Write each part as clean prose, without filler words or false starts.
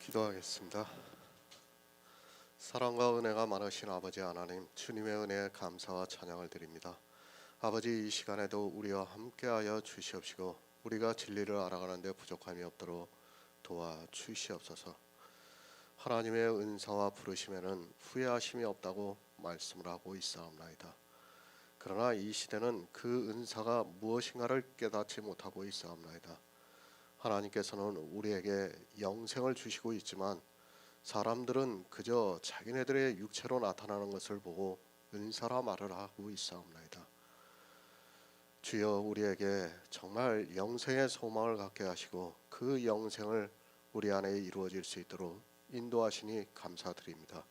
기도하겠습니다. 사랑과 은혜가 많으신 아버지 하나님, 주님의 은혜에 감사와 찬양을 드립니다. 아버지, 이 시간에도 우리와 함께하여 주시옵시고 우리가 진리를 알아가는 데 부족함이 없도록 도와주시옵소서. 하나님의 은사와 부르심에는 후회하심이 없다고 말씀을 하고 있사옵나이다. 그러나 이 시대는 그 은사가 무엇인가를 깨닫지 못하고 있사옵나이다. 하나님께서는 우리에게 영생을 주시고 있지만 사람들은 그저 자기네들의 육체로 나타나는 것을 보고 은사라 말을 하고 있사옵나이다. 주여, 우리에게 정말 영생의 소망을 갖게 하시고 그 영생을 우리 안에 이루어질 수 있도록 인도하시니 감사드립니다.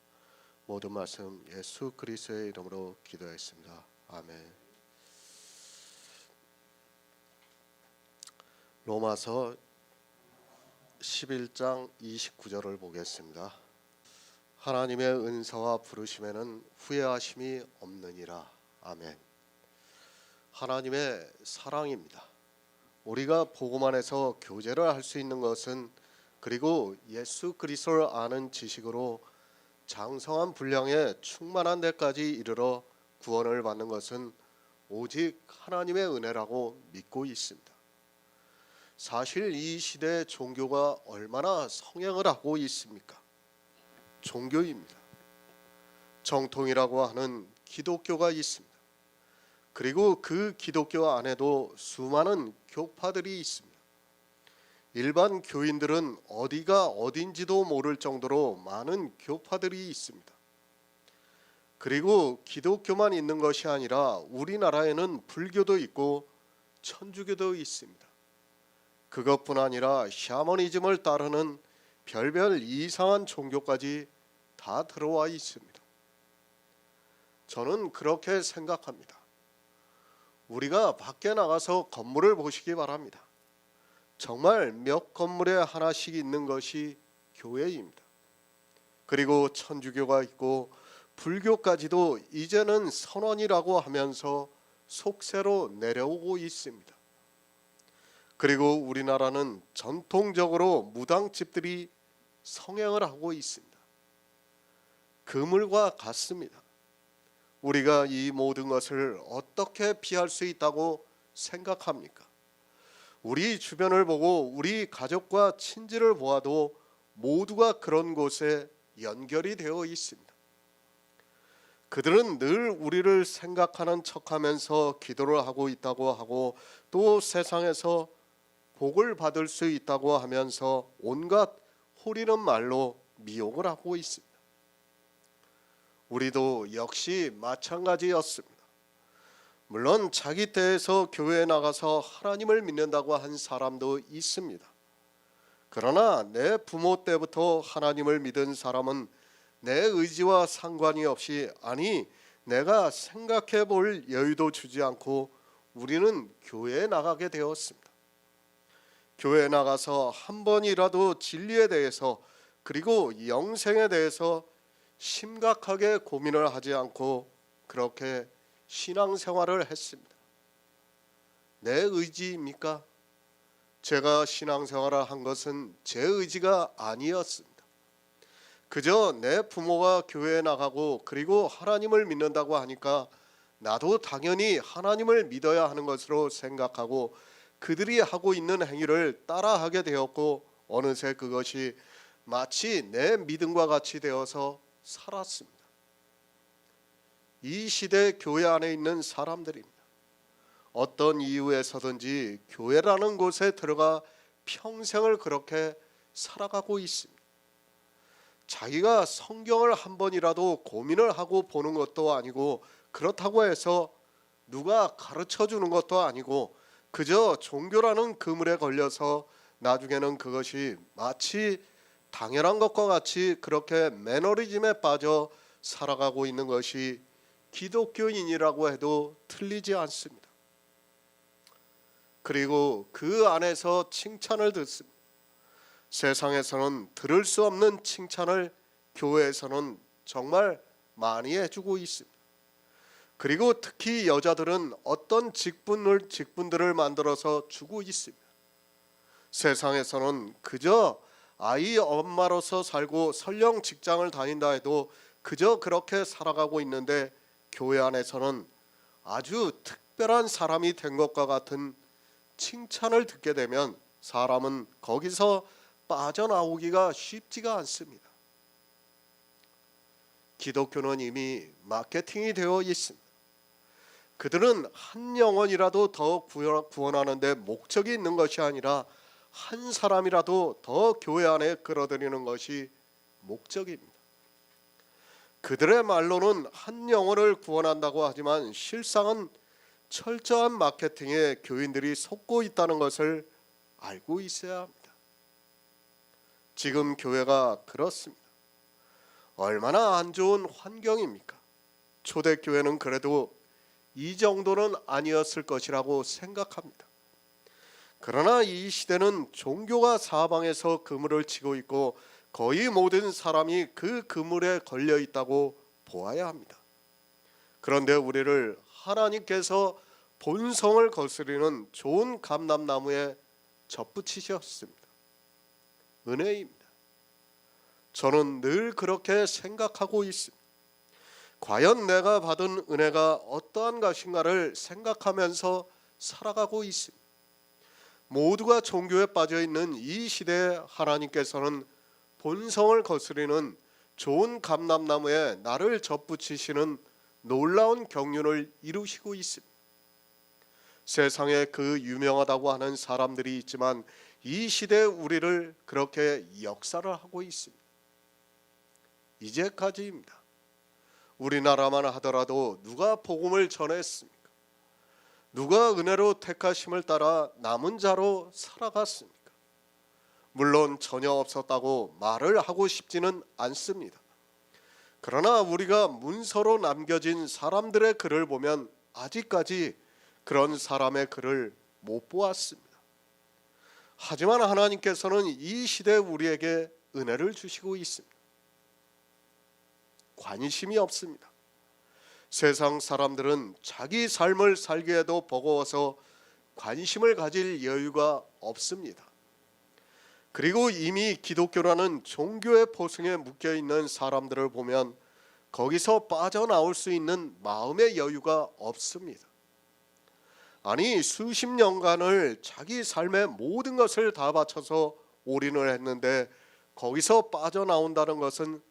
모든 말씀 예수 그리스도의 이름으로 기도했습니다. 아멘. 로마서 11장 29절을 보겠습니다. 하나님의 은사와 부르심에는 후회하심이 없느니라. 아멘. 하나님의 사랑입니다. 우리가 복음 안에서 교제를 할 수 있는 것은, 그리고 예수 그리스도를 아는 지식으로 장성한 분량에 충만한 데까지 이르러 구원을 받는 것은 오직 하나님의 은혜라고 믿고 있습니다. 사실 이 시대의 종교가 얼마나 성행을 하고 있습니까? 종교입니다. 정통이라고 하는 기독교가 있습니다. 그리고 그 기독교 안에도 수많은 교파들이 있습니다. 일반 교인들은 어디가 어딘지도 모를 정도로 많은 교파들이 있습니다. 그리고 기독교만 있는 것이 아니라 우리나라에는 불교도 있고 천주교도 있습니다. 그것뿐 아니라 샤머니즘을 따르는 별별 이상한 종교까지 다 들어와 있습니다. 저는 그렇게 생각합니다. 우리가 밖에 나가서 건물을 보시기 바랍니다. 정말 몇 건물에 하나씩 있는 것이 교회입니다. 그리고 천주교가 있고 불교까지도 이제는 선원이라고 하면서 속세로 내려오고 있습니다. 그리고 우리나라는 전통적으로 무당집들이 성행을 하고 있습니다. 그물과 같습니다. 우리가 이 모든 것을 어떻게 피할 수 있다고 생각합니까? 우리 주변을 보고 우리 가족과 친지를 보아도 모두가 그런 곳에 연결이 되어 있습니다. 그들은 늘 우리를 생각하는 척하면서 기도를 하고 있다고 하고, 또 세상에서 복을 받을 수 있다고 하면서 온갖 호리는 말로 미혹을 하고 있습니다. 우리도 역시 마찬가지였습니다. 물론 자기 때에서 교회에 나가서 하나님을 믿는다고 한 사람도 있습니다. 그러나 내 부모 때부터 하나님을 믿은 사람은 내 의지와 상관이 없이, 아니 내가 생각해 볼 여유도 주지 않고 우리는 교회에 나가게 되었습니다. 교회에 나가서 한 번이라도 진리에 대해서, 그리고 영생에 대해서 심각하게 고민을 하지 않고 그렇게 신앙생활을 했습니다. 내 의지입니까? 제가 신앙생활을 한 것은 제 의지가 아니었습니다. 그저 내 부모가 교회에 나가고 그리고 하나님을 믿는다고 하니까 나도 당연히 하나님을 믿어야 하는 것으로 생각하고 그들이 하고 있는 행위를 따라하게 되었고, 어느새 그것이 마치 내 믿음과 같이 되어서 살았습니다. 이 시대 교회 안에 있는 사람들입니다. 어떤 이유에서든지 교회라는 곳에 들어가 평생을 그렇게 살아가고 있습니다. 자기가 성경을 한 번이라도 고민을 하고 보는 것도 아니고, 그렇다고 해서 누가 가르쳐 주는 것도 아니고, 그저 종교라는 그물에 걸려서 나중에는 그것이 마치 당연한 것과 같이 그렇게 매너리즘에 빠져 살아가고 있는 것이 기독교인이라고 해도 틀리지 않습니다. 그리고 그 안에서 칭찬을 듣습니다. 세상에서는 들을 수 없는 칭찬을 교회에서는 정말 많이 해주고 있습니다. 그리고 특히 여자들은 어떤 직분들을 만들어서 주고 있습니다. 세상에서는 그저 아이 엄마로서 살고 설령 직장을 다닌다 해도 그저 그렇게 살아가고 있는데 교회 안에서는 아주 특별한 사람이 된 것과 같은 칭찬을 듣게 되면 사람은 거기서 빠져나오기가 쉽지가 않습니다. 기독교는 이미 마케팅이 되어 있습니다. 그들은 한 영혼이라도 더 구원하는 데 목적이 있는 것이 아니라 한 사람이라도 더 교회 안에 끌어들이는 것이 목적입니다. 그들의 말로는 한 영혼을 구원한다고 하지만 실상은 철저한 마케팅에 교인들이 속고 있다는 것을 알고 있어야 합니다. 지금 교회가 그렇습니다. 얼마나 안 좋은 환경입니까? 초대교회는 그래도 이 정도는 아니었을 것이라고 생각합니다. 그러나 이 시대는 종교가 사방에서 그물을 치고 있고 거의 모든 사람이 그 그물에 걸려 있다고 보아야 합니다. 그런데 우리를 하나님께서 본성을 거스리는 좋은 감람나무에 접붙이셨습니다. 은혜입니다. 저는 늘 그렇게 생각하고 있습니다. 과연 내가 받은 은혜가 어떠한 것인가를 생각하면서 살아가고 있습니다. 모두가 종교에 빠져 있는 이 시대에 하나님께서는 본성을 거스리는 좋은 감람나무에 나를 접붙이시는 놀라운 경륜을 이루시고 있습니다. 세상에 그 유명하다고 하는 사람들이 있지만 이 시대에 우리를 그렇게 역사를 하고 있습니다. 이제까지입니다. 우리나라만 하더라도 누가 복음을 전했습니까? 누가 은혜로 택하심을 따라 남은 자로 살아갔습니까? 물론 전혀 없었다고 말을 하고 싶지는 않습니다. 그러나 우리가 문서로 남겨진 사람들의 글을 보면 아직까지 그런 사람의 글을 못 보았습니다. 하지만 하나님께서는 이 시대에 우리에게 은혜를 주시고 있습니다. 관심이 없습니다. 세상 사람들은 자기 삶을 살기에도 버거워서 관심을 가질 여유가 없습니다. 그리고 이미 기독교라는 종교의 포승에 묶여 있는 사람들을 보면 거기서 빠져나올 수 있는 마음의 여유가 없습니다. 아니, 수십 년간을 자기 삶의 모든 것을 다 바쳐서 올인을 했는데 거기서 빠져나온다는 것은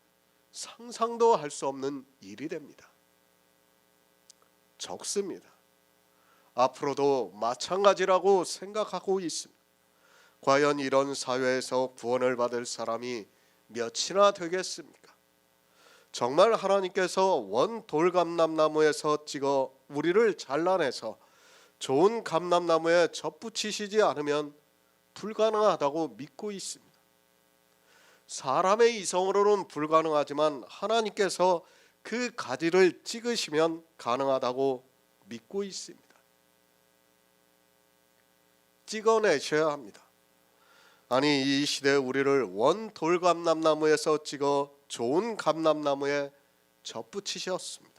상상도 할 수 없는 일이 됩니다. 적습니다. 앞으로도 마찬가지라고 생각하고 있습니다. 과연 이런 사회에서 구원을 받을 사람이 몇이나 되겠습니까? 정말 하나님께서 원 돌감람나무에서 찍어 우리를 잘라내서 좋은 감람나무에 접붙이시지 않으면 불가능하다고 믿고 있습니다. 사람의 이성으로는 불가능하지만 하나님께서 그 가지를 찍으시면 가능하다고 믿고 있습니다. 찍어내셔야 합니다. 아니, 이 시대에 우리를 원 돌감람나무에서 찍어 좋은 감람나무에 접붙이셨습니다.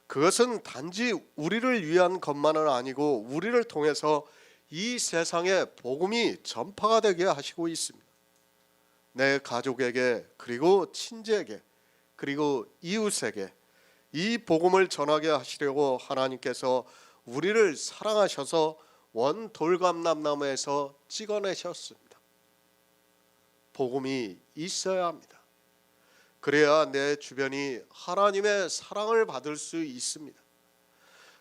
그것은 단지 우리를 위한 것만은 아니고 우리를 통해서 이 세상에 복음이 전파가 되게 하시고 있습니다. 내 가족에게, 그리고 친지에게, 그리고 이웃에게 이 복음을 전하게 하시려고 하나님께서 우리를 사랑하셔서 원 돌감람나무에서 찍어내셨습니다. 복음이 있어야 합니다. 그래야 내 주변이 하나님의 사랑을 받을 수 있습니다.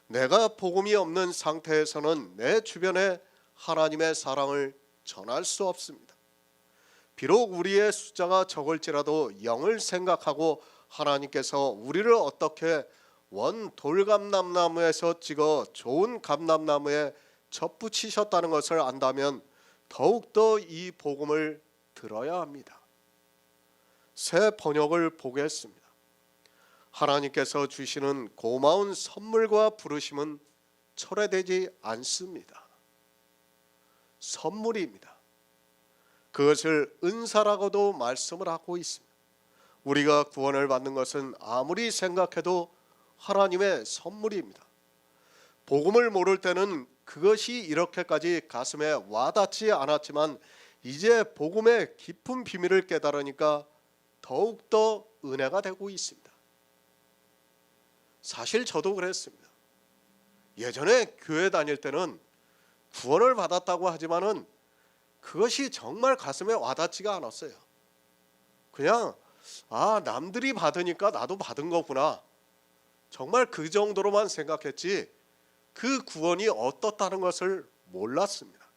내가 복음이 없는 상태에서는 내 주변에 하나님의 사랑을 전할 수 없습니다. 비록 우리의 숫자가 적을지라도 영을 생각하고 하나님께서 우리를 어떻게 원 돌감람나무에서 찍어 좋은 감람나무에 접붙이셨다는 것을 안다면 더욱더 이 복음을 들어야 합니다. 새 번역을 보겠습니다. 하나님께서 주시는 고마운 선물과 부르심은 철회되지 않습니다. 선물입니다. 그것을 은사라고도 말씀을 하고 있습니다. 우리가 구원을 받는 것은 아무리 생각해도 하나님의 선물입니다. 복음을 모를 때는 그것이 이렇게까지 가슴에 와닿지 않았지만 이제 복음의 깊은 비밀을 깨달으니까 더욱더 은혜가 되고 있습니다. 사실 저도 그랬습니다. 예전에 교회 다닐 때는 구원을 받았다고 하지만은 그것이 정말 가슴에 와닿지가 않았어요. 그냥 남들이 받으니까 나도 받은 거구나. 정말 그 정도로만 생각했지 그 구원이 어떻다는 것을 몰랐습니다.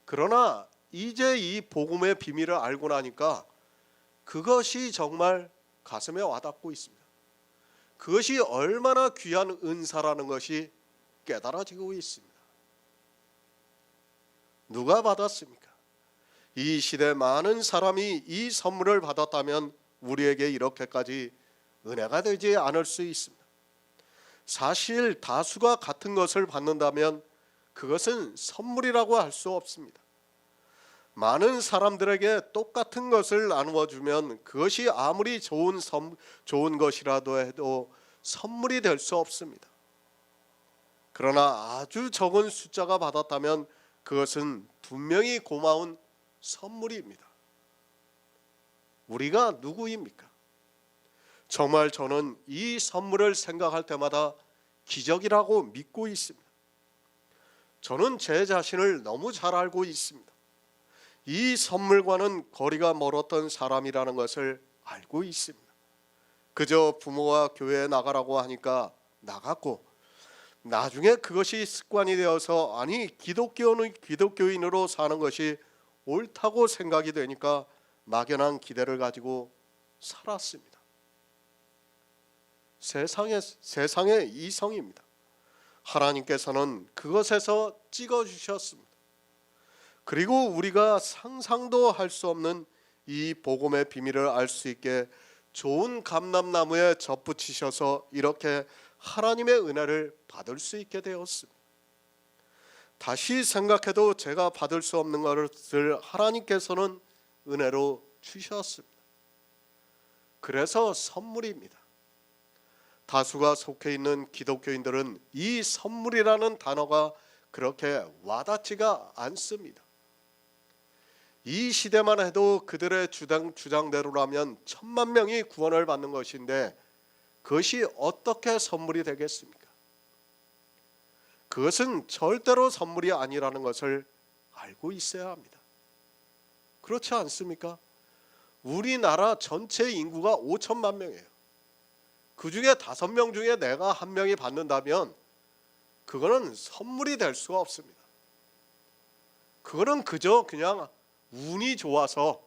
그러나 이제 이 복음의 비밀을 알고 나니까 그것이 정말 가슴에 와닿고 있습니다. 그것이 얼마나 귀한 은사라는 것이 깨달아지고 있습니다. 누가 받았습니까? 이 시대 많은 사람이 이 선물을 받았다면 우리에게 이렇게까지 은혜가 되지 않을 수 있습니다. 사실 다수가 같은 것을 받는다면 그것은 선물이라고 할 수 없습니다. 많은 사람들에게 똑같은 것을 나누어 주면 그것이 아무리 좋은 것이라도 해도 선물이 될 수 없습니다. 그러나 아주 적은 숫자가 받았다면 그것은 분명히 고마운 선물입니다. 우리가 누구입니까? 정말 저는 이 선물을 생각할 때마다 기적이라고 믿고 있습니다. 저는 제 자신을 너무 잘 알고 있습니다. 이 선물과는 거리가 멀었던 사람이라는 것을 알고 있습니다. 그저 부모와 교회에 나가라고 하니까 나갔고, 나중에 그것이 습관이 되어서 기독교인으로 사는 것이 옳다고 생각이 되니까 막연한 기대를 가지고 살았습니다. 세상의 이성입니다. 하나님께서는 그것에서 찍어주셨습니다. 그리고 우리가 상상도 할 수 없는 이 복음의 비밀을 알 수 있게 좋은 감람나무에 접붙이셔서 이렇게 하나님의 은혜를 받을 수 있게 되었습니다. 다시 생각해도 제가 받을 수 없는 것을 하나님께서는 은혜로 주셨습니다. 그래서 선물입니다. 다수가 속해 있는 기독교인들은 이 선물이라는 단어가 그렇게 와닿지가 않습니다. 이 시대만 해도 그들의 주장대로라면 1000만 명이 구원을 받는 것인데 그것이 어떻게 선물이 되겠습니까? 그것은 절대로 선물이 아니라는 것을 알고 있어야 합니다. 그렇지 않습니까? 우리나라 전체 인구가 5천만 명이에요. 그 중에 5명 중에 내가 1명이 받는다면 그거는 선물이 될 수가 없습니다. 그거는 그냥 운이 좋아서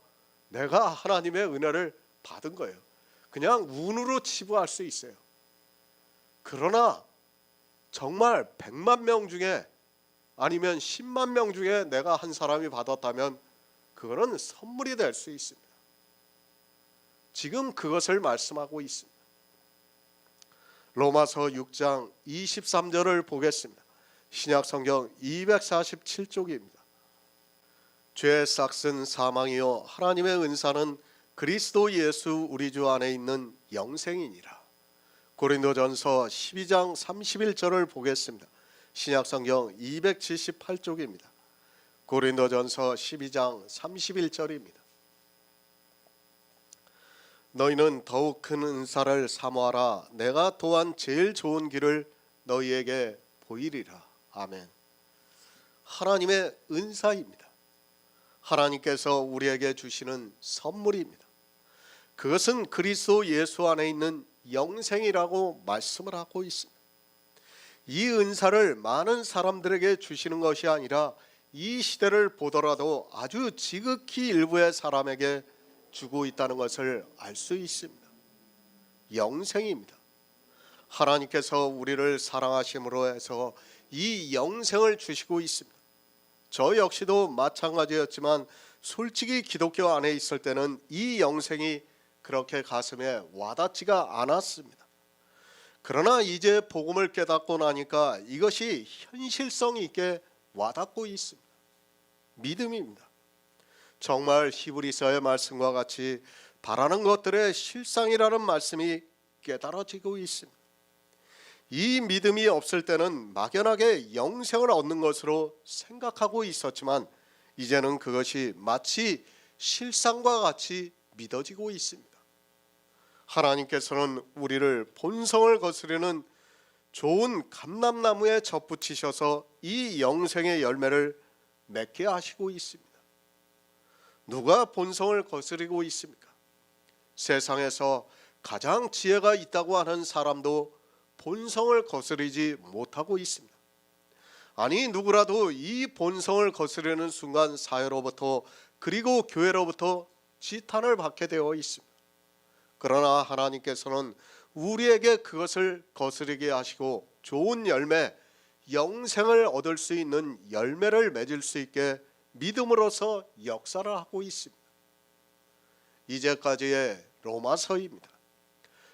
내가 하나님의 은혜를 받은 거예요. 그냥 운으로 치부할 수 있어요. 그러나 정말 100만 명 중에 아니면 10만 명 중에 내가 한 사람이 받았다면 그거는 선물이 될 수 있습니다. 지금 그것을 말씀하고 있습니다. 로마서 6장 23절을 보겠습니다. 신약성경 247쪽입니다. 죄의 싹은 사망이요 하나님의 은사는 그리스도 예수 우리 주 안에 있는 영생이니라. 고린도전서 12장 31절을 보겠습니다. 신약성경 278쪽입니다. 고린도전서 12장 31절입니다. 너희는 더욱 큰 은사를 사모하라. 내가 또한 제일 좋은 길을 너희에게 보이리라. 아멘. 하나님의 은사입니다. 하나님께서 우리에게 주시는 선물입니다. 그것은 그리스도 예수 안에 있는 영생이라고 말씀을 하고 있습니다. 이 은사를 많은 사람들에게 주시는 것이 아니라 이 시대를 보더라도 아주 지극히 일부의 사람에게 주고 있다는 것을 알 수 있습니다. 영생입니다. 하나님께서 우리를 사랑하심으로 해서 이 영생을 주시고 있습니다. 저 역시도 마찬가지였지만 솔직히 기독교 안에 있을 때는 이 영생이 그렇게 가슴에 와닿지가 않았습니다. 그러나 이제 복음을 깨닫고 나니까 이것이 현실성 있게 와닿고 있습니다. 믿음입니다. 정말 히브리서의 말씀과 같이 바라는 것들의 실상이라는 말씀이 깨달아지고 있습니다. 이 믿음이 없을 때는 막연하게 영생을 얻는 것으로 생각하고 있었지만 이제는 그것이 마치 실상과 같이 믿어지고 있습니다. 하나님께서는 우리를 본성을 거스르는 좋은 감람나무에 접붙이셔서 이 영생의 열매를 맺게 하시고 있습니다. 누가 본성을 거스르고 있습니까? 세상에서 가장 지혜가 있다고 하는 사람도 본성을 거스르지 못하고 있습니다. 아니, 누구라도 이 본성을 거스르는 순간 사회로부터 그리고 교회로부터 지탄을 받게 되어 있습니다. 그러나 하나님께서는 우리에게 그것을 거스르게 하시고 좋은 열매, 영생을 얻을 수 있는 열매를 맺을 수 있게 믿음으로써 역사를 하고 있습니다. 이제까지의 로마서입니다.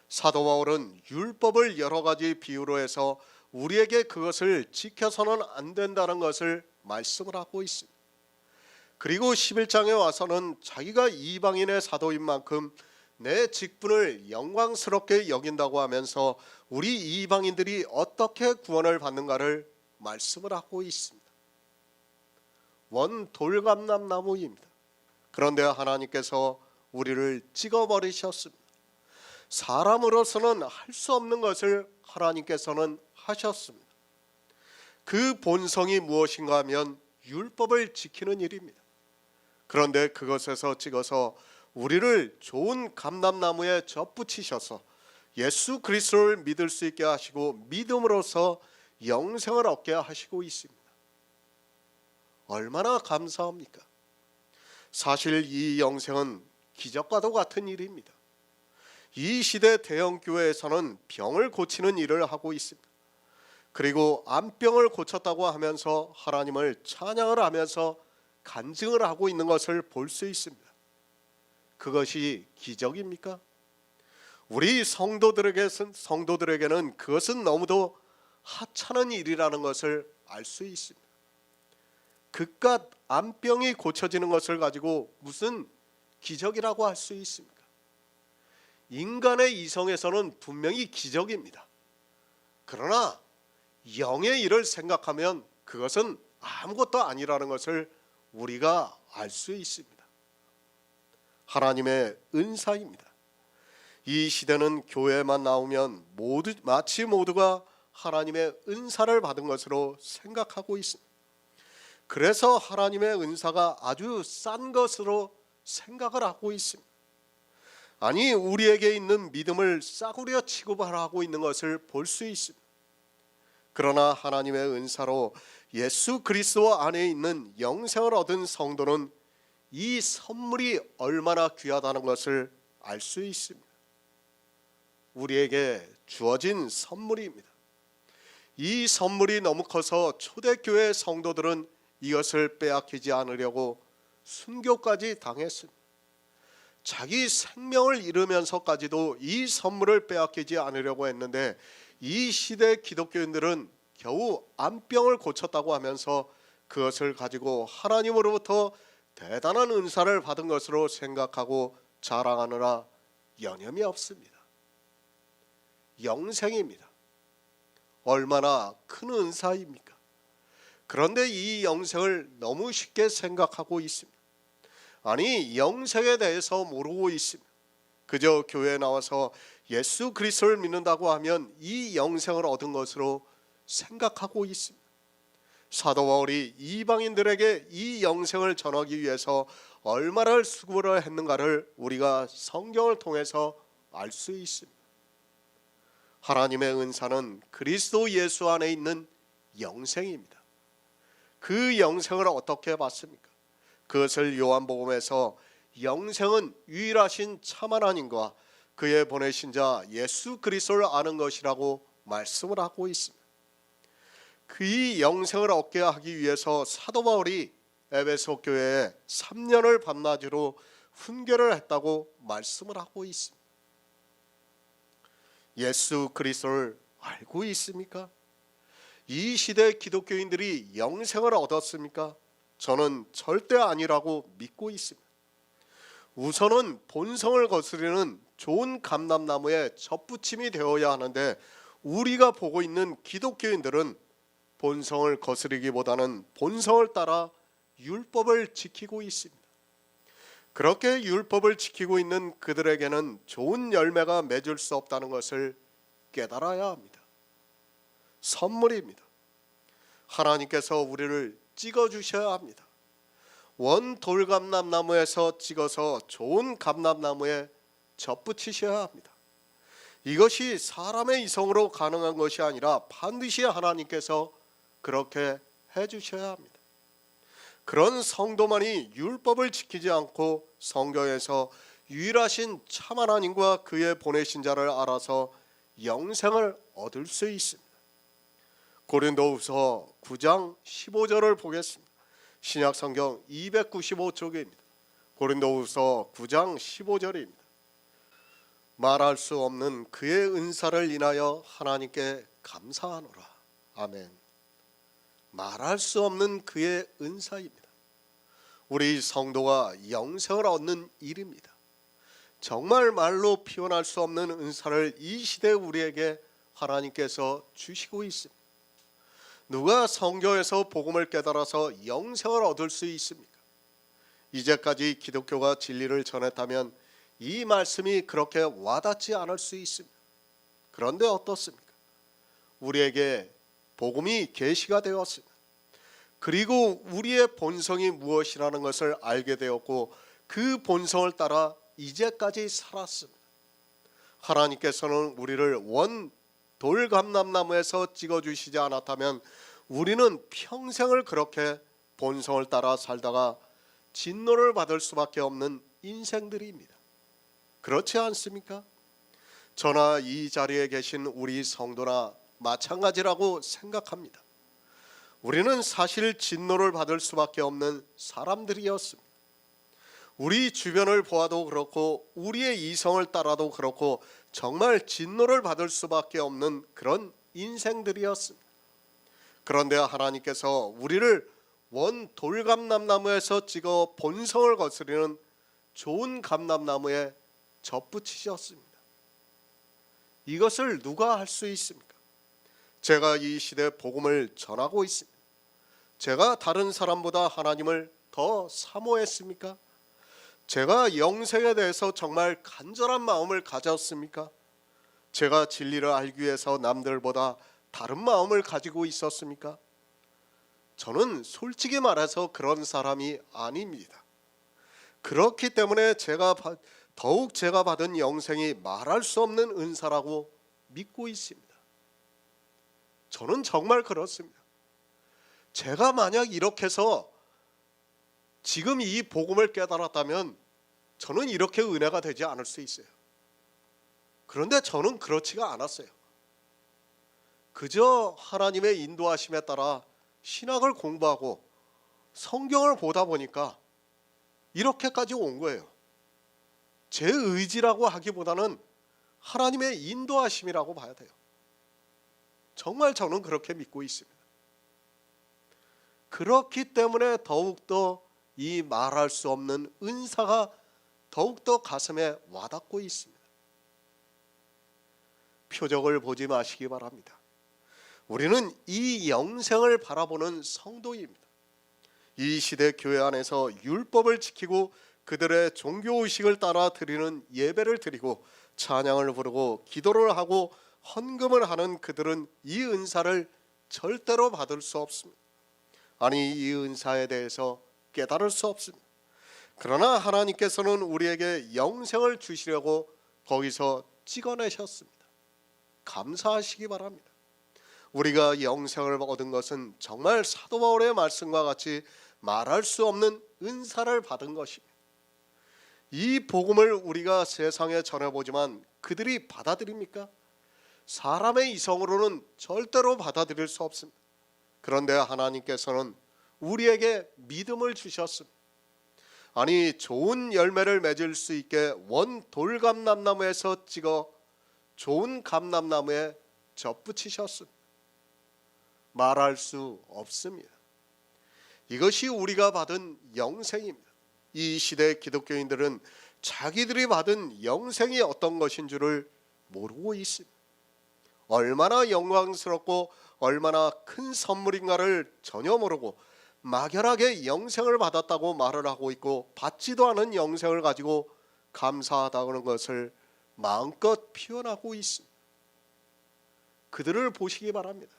사도 바울은 율법을 여러 가지 비유로 해서 우리에게 그것을 지켜서는 안 된다는 것을 말씀을 하고 있습니다. 그리고 11장에 와서는 자기가 이방인의 사도인 만큼 내 직분을 영광스럽게 여긴다고 하면서 우리 이방인들이 어떻게 구원을 받는가를 말씀을 하고 있습니다. 원 돌감람나무입니다. 그런데 하나님께서 우리를 찍어버리셨습니다. 사람으로서는 할 수 없는 것을 하나님께서는 하셨습니다. 그 본성이 무엇인가 하면 율법을 지키는 일입니다. 그런데 그것에서 찍어서 우리를 좋은 감람나무에 접붙이셔서 예수 그리스도를 믿을 수 있게 하시고 믿음으로써 영생을 얻게 하시고 있습니다. 얼마나 감사합니까? 사실 이 영생은 기적과도 같은 일입니다. 이 시대 대형 교회에서는 병을 고치는 일을 하고 있습니다. 그리고 암병을 고쳤다고 하면서 하나님을 찬양을 하면서 간증을 하고 있는 것을 볼 수 있습니다. 그것이 기적입니까? 우리 성도들에게는 그것은 너무도 하찮은 일이라는 것을 알 수 있습니다. 그깟 암병이 고쳐지는 것을 가지고 무슨 기적이라고 할 수 있습니까? 인간의 이성에서는 분명히 기적입니다. 그러나 영의 일을 생각하면 그것은 아무것도 아니라는 것을 우리가 알 수 있습니다. 하나님의 은사입니다. 이 시대는 교회만 나오면 마치 모두가 하나님의 은사를 받은 것으로 생각하고 있습니다. 그래서 하나님의 은사가 아주 싼 것으로 생각을 하고 있습니다. 아니, 우리에게 있는 믿음을 싸구려 취급하고 있는 것을 볼 수 있습니다. 그러나 하나님의 은사로 예수 그리스도 안에 있는 영생을 얻은 성도는 이 선물이 얼마나 귀하다는 것을 알 수 있습니다. 우리에게 주어진 선물입니다. 이 선물이 너무 커서 초대교회 성도들은 이것을 빼앗기지 않으려고 순교까지 당했습니다. 자기 생명을 잃으면서까지도 이 선물을 빼앗기지 않으려고 했는데 이 시대 기독교인들은 겨우 암병을 고쳤다고 하면서 그것을 가지고 하나님으로부터 대단한 은사를 받은 것으로 생각하고 자랑하느라 여념이 없습니다. 영생입니다. 얼마나 큰 은사입니까? 그런데 이 영생을 너무 쉽게 생각하고 있습니다. 아니, 영생에 대해서 모르고 있습니다. 그저 교회에 나와서 예수 그리스도를 믿는다고 하면 이 영생을 얻은 것으로 생각하고 있습니다. 사도 바울이 이방인들에게 이 영생을 전하기 위해서 얼마나 수고를 했는가를 우리가 성경을 통해서 알 수 있습니다. 하나님의 은사는 그리스도 예수 안에 있는 영생입니다. 그 영생을 어떻게 받습니까? 그것을 요한복음에서 영생은 유일하신 참 하나님과 그의 보내신 자 예수 그리스도를 아는 것이라고 말씀을 하고 있습니다. 그 영생을 얻게 하기 위해서 사도 바울이 에베소 교회에 3년을 밤낮으로 훈계를 했다고 말씀을 하고 있습니다. 예수 그리스도를 알고 있습니까? 이 시대 기독교인들이 영생을 얻었습니까? 저는 절대 아니라고 믿고 있습니다. 우선은 본성을 거스르는 좋은 감람나무에 접붙임이 되어야 하는데 우리가 보고 있는 기독교인들은 본성을 거스르기보다는 본성을 따라 율법을 지키고 있습니다. 그렇게 율법을 지키고 있는 그들에게는 좋은 열매가 맺을 수 없다는 것을 깨달아야 합니다. 선물입니다. 하나님께서 우리를 찍어주셔야 합니다. 원 돌감람나무에서 찍어서 좋은 감람나무에 접붙이셔야 합니다. 이것이 사람의 이성으로 가능한 것이 아니라 반드시 하나님께서 그렇게 해주셔야 합니다. 그런 성도만이 율법을 지키지 않고 성경에서 유일하신 참 하나님과 그의 보내신 자를 알아서 영생을 얻을 수 있습니다. 고린도후서 9장 15절을 보겠습니다. 신약성경 295쪽입니다. 고린도후서 9장 15절입니다. 말할 수 없는 그의 은사를 인하여 하나님께 감사하노라. 아멘. 말할 수 없는 그의 은사입니다. 우리 성도가 영생을 얻는 일입니다. 정말 말로 표현할 수 없는 은사를 이 시대 우리에게 하나님께서 주시고 있습니다. 누가 성경에서 복음을 깨달아서 영생을 얻을 수 있습니까? 이제까지 기독교가 진리를 전했다면 이 말씀이 그렇게 와닿지 않을 수 있습니다. 그런데 어떻습니까? 우리에게 복음이 계시가 되었습니다. 그리고 우리의 본성이 무엇이라는 것을 알게 되었고 그 본성을 따라 이제까지 살았습니다. 하나님께서는 우리를 원 돌감람나무에서 찍어주시지 않았다면 우리는 평생을 그렇게 본성을 따라 살다가 진노를 받을 수밖에 없는 인생들입니다. 그렇지 않습니까? 저나 이 자리에 계신 우리 성도나 마찬가지라고 생각합니다. 우리는 사실 진노를 받을 수밖에 없는 사람들이었습니다. 우리 주변을 보아도 그렇고 우리의 이성을 따라도 그렇고 정말 진노를 받을 수밖에 없는 그런 인생들이었습니다. 그런데 하나님께서 우리를 원 돌감람나무에서 찍어 본성을 거스르는 좋은 감람나무에 접붙이셨습니다. 이것을 누가 할 수 있습니까? 제가 이 시대 복음을 전하고 있습니다. 제가 다른 사람보다 하나님을 더 사모했습니까? 제가 영생에 대해서 정말 간절한 마음을 가졌습니까? 제가 진리를 알기 위해서 남들보다 다른 마음을 가지고 있었습니까? 저는 솔직히 말해서 그런 사람이 아닙니다. 그렇기 때문에 더욱 제가 받은 영생이 말할 수 없는 은사라고 믿고 있습니다. 저는 정말 그렇습니다. 제가 만약 이렇게 해서 지금 이 복음을 깨달았다면 저는 이렇게 은혜가 되지 않을 수 있어요. 그런데 저는 그렇지가 않았어요. 그저 하나님의 인도하심에 따라 신학을 공부하고 성경을 보다 보니까 이렇게까지 온 거예요. 제 의지라고 하기보다는 하나님의 인도하심이라고 봐야 돼요. 정말 저는 그렇게 믿고 있습니다. 그렇기 때문에 더욱더 이 말할 수 없는 은사가 더욱더 가슴에 와닿고 있습니다. 표적을 보지 마시기 바랍니다. 우리는 이 영생을 바라보는 성도입니다. 이 시대 교회 안에서 율법을 지키고 그들의 종교의식을 따라 드리는 예배를 드리고 찬양을 부르고 기도를 하고 헌금을 하는 그들은 이 은사를 절대로 받을 수 없습니다. 아니, 이 은사에 대해서 깨달을 수 없습니다. 그러나 하나님께서는 우리에게 영생을 주시려고 거기서 찍어내셨습니다. 감사하시기 바랍니다. 우리가 영생을 얻은 것은 정말 사도 바울의 말씀과 같이 말할 수 없는 은사를 받은 것입니다. 이 복음을 우리가 세상에 전해보지만 그들이 받아들입니까? 사람의 이성으로는 절대로 받아들일 수 없습니다. 그런데 하나님께서는 우리에게 믿음을 주셨습니다. 아니, 좋은 열매를 맺을 수 있게 원 돌감람나무에서 찍어 좋은 감람나무에 접붙이셨습니다. 말할 수 없습니다. 이것이 우리가 받은 영생입니다. 이 시대 기독교인들은 자기들이 받은 영생이 어떤 것인 줄을 모르고 있습니다. 얼마나 영광스럽고 얼마나 큰 선물인가를 전혀 모르고 막연하게 영생을 받았다고 말을 하고 있고 받지도 않은 영생을 가지고 감사하다는 것을 마음껏 표현하고 있습니다. 그들을 보시기 바랍니다.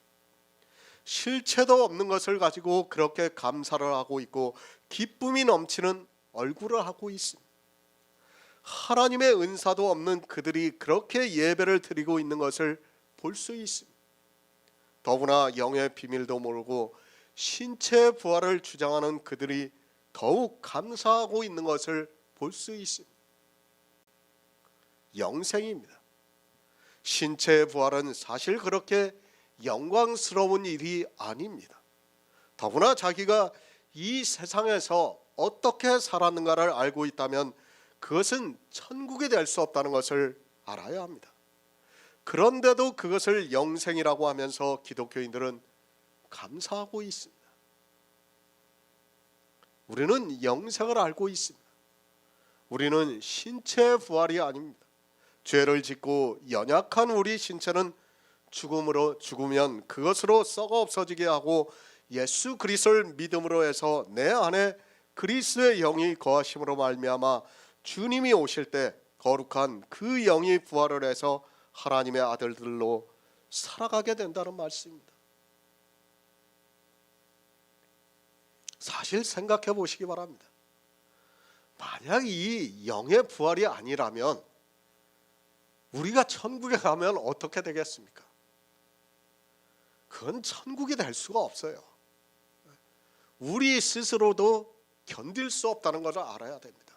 실체도 없는 것을 가지고 그렇게 감사를 하고 있고 기쁨이 넘치는 얼굴을 하고 있습니다. 하나님의 은사도 없는 그들이 그렇게 예배를 드리고 있는 것을 볼 수 있습니다. 더구나 영의 비밀도 모르고 신체의 부활을 주장하는 그들이 더욱 감사하고 있는 것을 볼 수 있습니다. 영생입니다. 신체의 부활은 사실 그렇게 영광스러운 일이 아닙니다. 더구나 자기가 이 세상에서 어떻게 살았는가를 알고 있다면 그것은 천국이 될 수 없다는 것을 알아야 합니다. 그런데도 그것을 영생이라고 하면서 기독교인들은 감사하고 있습니다. 우리는 영생을 알고 있습니다. 우리는 신체의 부활이 아닙니다. 죄를 짓고 연약한 우리 신체는 죽으면 그것으로 썩어 없어지게 하고 예수 그리스도를 믿음으로 해서 내 안에 그리스도의 영이 거하심으로 말미암아 주님이 오실 때 거룩한 그 영이 부활을 해서 하나님의 아들들로 살아가게 된다는 말씀입니다. 사실 생각해 보시기 바랍니다. 만약 이 영의 부활이 아니라면 우리가 천국에 가면 어떻게 되겠습니까? 그건 천국이 될 수가 없어요. 우리 스스로도 견딜 수 없다는 것을 알아야 됩니다.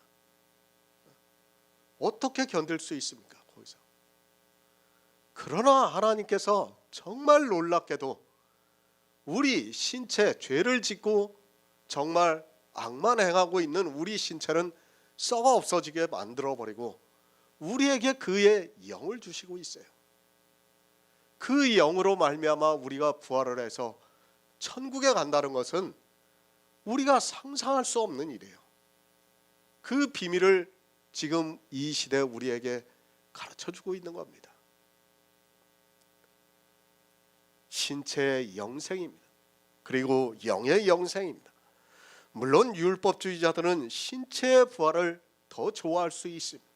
어떻게 견딜 수 있습니까? 거기서. 그러나 하나님께서 정말 놀랍게도 우리 신체, 죄를 짓고 정말 악만 행하고 있는 우리 신체는 썩어 없어지게 만들어버리고 우리에게 그의 영을 주시고 있어요. 그 영으로 말미암아 우리가 부활을 해서 천국에 간다는 것은 우리가 상상할 수 없는 일이에요. 그 비밀을 지금 이 시대 우리에게 가르쳐주고 있는 겁니다. 신체의 영생입니다. 그리고 영의 영생입니다. 물론 율법주의자들은 신체의 부활을 더 좋아할 수 있습니다.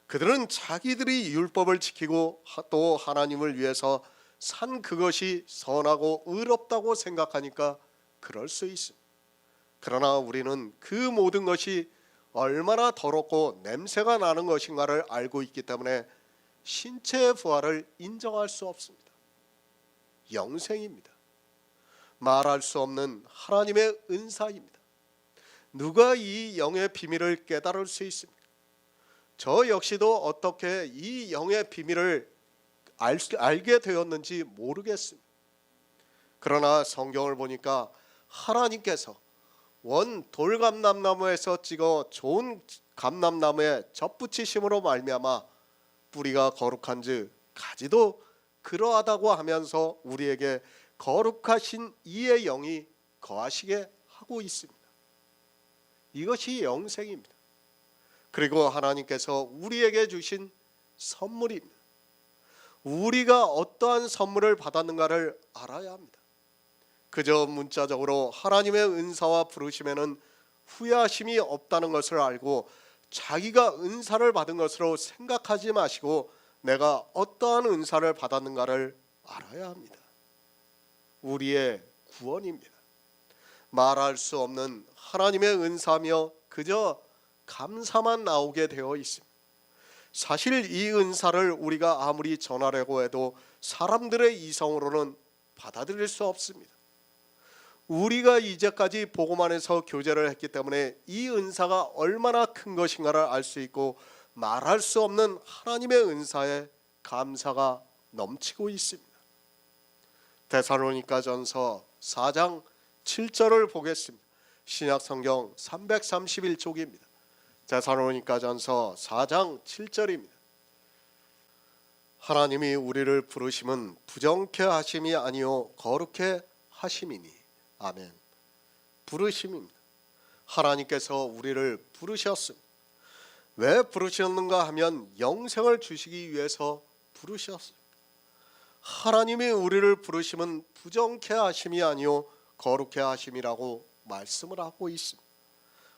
그들은 자기들이 율법을 지키고 또 하나님을 위해서 산 그것이 선하고 의롭다고 생각하니까 그럴 수 있습니다. 그러나 우리는 그 모든 것이 얼마나 더럽고 냄새가 나는 것인가를 알고 있기 때문에 신체의 부활을 인정할 수 없습니다. 영생입니다. 말할 수 없는 하나님의 은사입니다. 누가 이 영의 비밀을 깨달을 수 있습니까? 저 역시도 어떻게 이 영의 비밀을 알게 되었는지 모르겠습니다. 그러나 성경을 보니까 하나님께서 원 돌감람나무에서 찍어 좋은 감람나무에 접붙이심으로 말미암아 뿌리가 거룩한즉 가지도 그러하다고 하면서 우리에게 거룩하신 이의 영이 거하시게 하고 있습니다. 이것이 영생입니다. 그리고 하나님께서 우리에게 주신 선물입니다. 우리가 어떠한 선물을 받았는가를 알아야 합니다. 그저 문자적으로 하나님의 은사와 부르심에는 후회하심이 없다는 것을 알고 자기가 은사를 받은 것으로 생각하지 마시고 내가 어떠한 은사를 받았는가를 알아야 합니다. 우리의 구원입니다. 말할 수 없는 하나님의 은사며 그저 감사만 나오게 되어 있습니다. 사실 이 은사를 우리가 아무리 전하려고 해도 사람들의 이성으로는 받아들일 수 없습니다. 우리가 이제까지 복음 안에서 교제를 했기 때문에 이 은사가 얼마나 큰 것인가를 알 수 있고 말할 수 없는 하나님의 은사에 감사가 넘치고 있습니다. 데살로니가전서 4장 7절을 보겠습니다. 신약성경 331쪽입니다. 데살로니가전서 4장 7절입니다. 하나님이 우리를 부르심은 부정케 하심이 아니요 거룩케 하심이니. 아멘. 부르심입니다. 하나님께서 우리를 부르셨습니다. 왜 부르셨는가 하면 영생을 주시기 위해서 부르셨습니다. 하나님이 우리를 부르심은 부정케 하심이 아니요 거룩해 하심이라고 말씀을 하고 있습니다.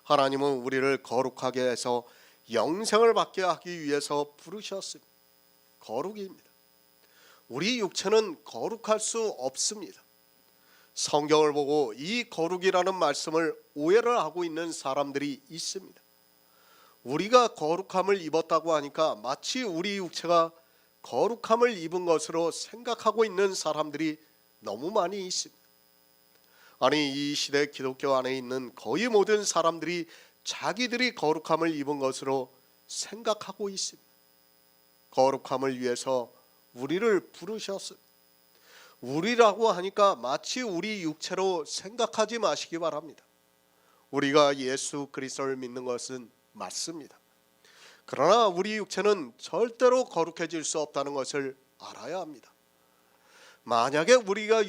하나님은 우리를 거룩하게 해서 영생을 받게 하기 위해서 부르셨습니다. 거룩입니다. 우리 육체는 거룩할 수 없습니다. 성경을 보고 이 거룩이라는 말씀을 오해를 하고 있는 사람들이 있습니다. 우리가 거룩함을 입었다고 하니까 마치 우리 육체가 거룩함을 입은 것으로 생각하고 있는 사람들이 너무 많이 있습니다. 아니, 이 시대 기독교 안에 있는 거의 모든 사람들이 자기들이 거룩함을 입은 것으로 생각하고 있습니다. 거룩함을 위해서 우리를 부르셨습니다. 우리라고 하니까 마치 우리 육체로 생각하지 마시기 바랍니다. 우리가 예수 그리스도를 믿는 것은 맞습니다. 그러나 우리 육체는 절대로 거룩해질 수 없다는 것을 알아야 합니다. 만약에 우리가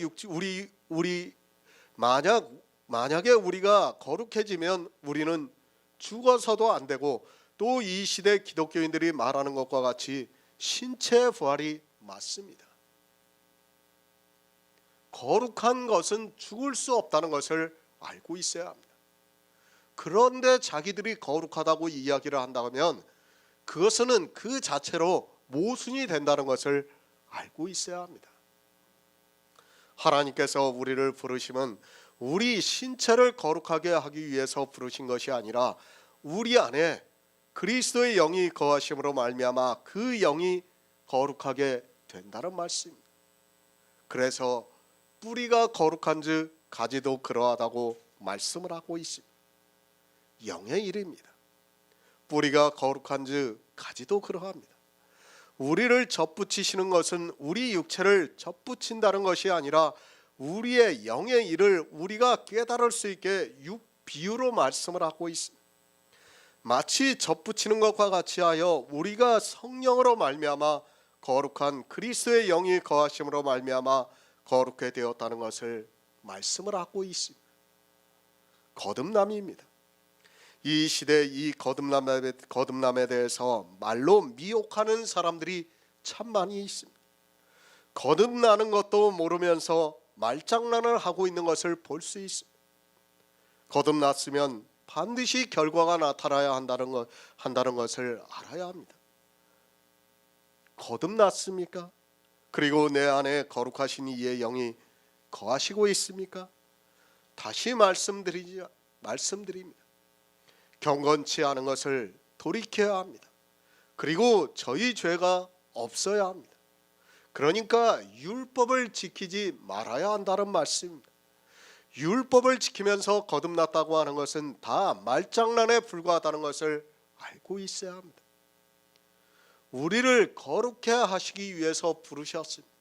거룩해지면 우리는 죽어서도 안 되고, 또 이 시대 기독교인들이 말하는 것과 같이 신체의 부활이 맞습니다. 거룩한 것은 죽을 수 없다는 것을 알고 있어야 합니다. 그런데 자기들이 거룩하다고 이야기를 한다면 그것은 그 자체로 모순이 된다는 것을 알고 있어야 합니다. 하나님께서 우리를 부르심은 우리 신체를 거룩하게 하기 위해서 부르신 것이 아니라 우리 안에 그리스도의 영이 거하심으로 말미암아 그 영이 거룩하게 된다는 말씀입니다. 그래서 뿌리가 거룩한즉 가지도 그러하다고 말씀을 하고 있습니다. 영의 일입니다. 뿌리가 거룩한즉 가지도 그러합니다. 우리를 접붙이시는 것은 우리 육체를 접붙인다는 것이 아니라 우리의 영의 일을 우리가 깨달을 수 있게 비유로 말씀을 하고 있습니다. 마치 접붙이는 것과 같이 하여 우리가 성령으로 말미암아 거룩한 그리스도의 영이 거하심으로 말미암아 거룩해 되었다는 것을 말씀을 하고 있습니다. 거듭남입니다. 이 시대 이 거듭남에 대해서 말로 미혹하는 사람들이 참 많이 있습니다. 거듭나는 것도 모르면서 말장난을 하고 있는 것을 볼 수 있습니다. 거듭났으면 반드시 결과가 나타나야 한다는 것을 알아야 합니다. 거듭났습니까? 그리고 내 안에 거룩하신 이의 영이 거하시고 있습니까? 다시 말씀드립니다. 경건치 않은 것을 돌이켜야 합니다. 그리고 저희 죄가 없어야 합니다. 그러니까 율법을 지키지 말아야 한다는 말씀입니다. 율법을 지키면서 거듭났다고 하는 것은 다 말장난에 불과하다는 것을 알고 있어야 합니다. 우리를 거룩해 하시기 위해서 부르셨습니다.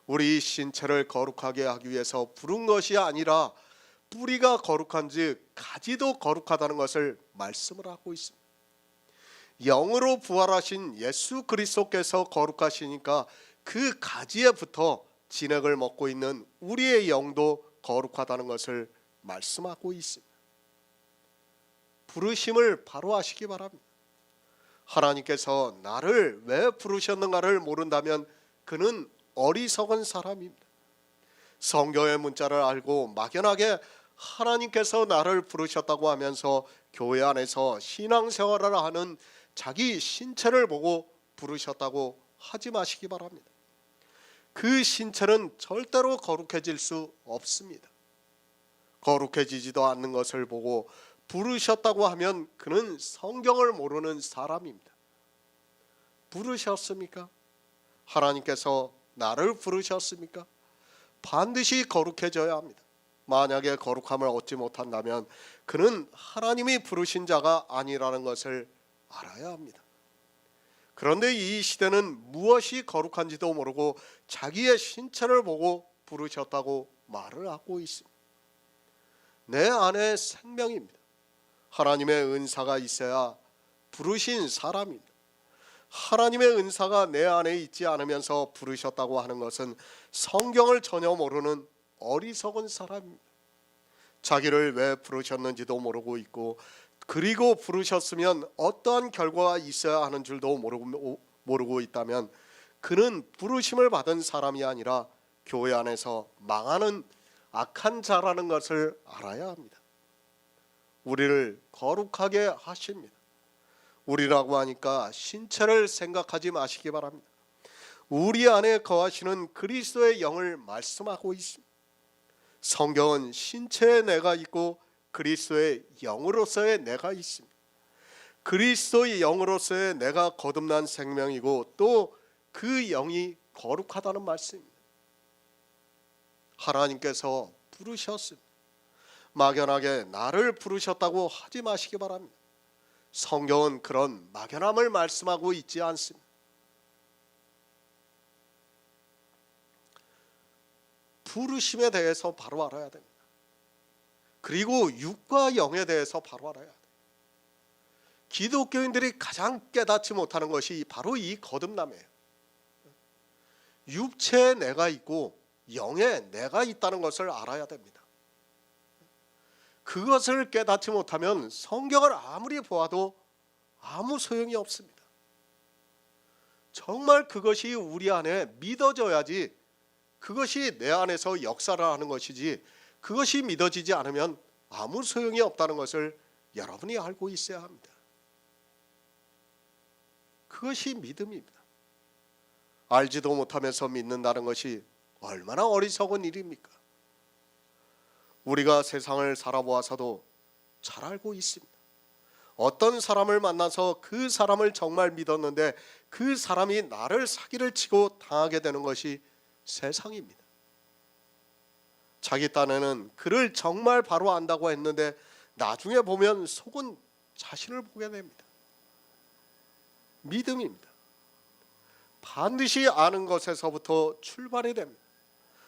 우리 신체를 거룩하게 하기 위해서 부른 것이 아니라 뿌리가 거룩한즉 가지도 거룩하다는 것을 말씀을 하고 있습니다. 영으로 부활하신 예수 그리스도께서 거룩하시니까 그 가지에부터 진액을 먹고 있는 우리의 영도 거룩하다는 것을 말씀하고 있습니다. 부르심을 바로 하시기 바랍니다. 하나님께서 나를 왜 부르셨는가를 모른다면 그는 어리석은 사람입니다. 성경의 문자를 알고 막연하게 하나님께서 나를 부르셨다고 하면서 교회 안에서 신앙생활을 하는 자기 신체를 보고 부르셨다고 하지 마시기 바랍니다. 그 신체는 절대로 거룩해질 수 없습니다. 거룩해지지도 않는 것을 보고 부르셨다고 하면 그는 성경을 모르는 사람입니다. 부르셨습니까? 하나님께서 나를 부르셨습니까? 반드시 거룩해져야 합니다. 만약에 거룩함을 얻지 못한다면 그는 하나님이 부르신 자가 아니라는 것을 알아야 합니다. 그런데 이 시대는 무엇이 거룩한지도 모르고 자기의 신체를 보고 부르셨다고 말을 하고 있습니다. 내 안에 생명입니다. 하나님의 은사가 있어야 부르신 사람입니다. 하나님의 은사가 내 안에 있지 않으면서 부르셨다고 하는 것은 성경을 전혀 모르는 어리석은 사람입니다. 자기를 왜 부르셨는지도 모르고 있고, 그리고 부르셨으면 어떠한 결과가 있어야 하는 줄도 모르고 있다면 그는 부르심을 받은 사람이 아니라 교회 안에서 망하는 악한 자라는 것을 알아야 합니다. 우리를 거룩하게 하십니다. 우리라고 하니까 신체를 생각하지 마시기 바랍니다. 우리 안에 거하시는 그리스도의 영을 말씀하고 있습니다. 성경은 신체의 내가 있고 그리스도의 영으로서의 내가 있습니다. 그리스도의 영으로서의 내가 거듭난 생명이고 또 그 영이 거룩하다는 말씀입니다. 하나님께서 부르셨습니다. 막연하게 나를 부르셨다고 하지 마시기 바랍니다. 성경은 그런 막연함을 말씀하고 있지 않습니다. 부르심에 대해서 바로 알아야 됩니다. 그리고 육과 영에 대해서 바로 알아야 돼요. 기독교인들이 가장 깨닫지 못하는 것이 바로 이 거듭남이에요. 육체에 내가 있고 영에 내가 있다는 것을 알아야 됩니다. 그것을 깨닫지 못하면 성경을 아무리 보아도 아무 소용이 없습니다. 정말 그것이 우리 안에 믿어져야지 그것이 내 안에서 역사를 하는 것이지 그것이 믿어지지 않으면 아무 소용이 없다는 것을 여러분이 알고 있어야 합니다. 그것이 믿음입니다. 알지도 못하면서 믿는다는 것이 얼마나 어리석은 일입니까? 우리가 세상을 살아보아서도 잘 알고 있습니다. 어떤 사람을 만나서 그 사람을 정말 믿었는데 그 사람이 나를 사기를 치고 당하게 되는 것이 세상입니다. 자기 딴에는 그를 정말 바로 안다고 했는데 나중에 보면 속은 자신을 보게 됩니다. 믿음입니다. 반드시 아는 것에서부터 출발이 됩니다.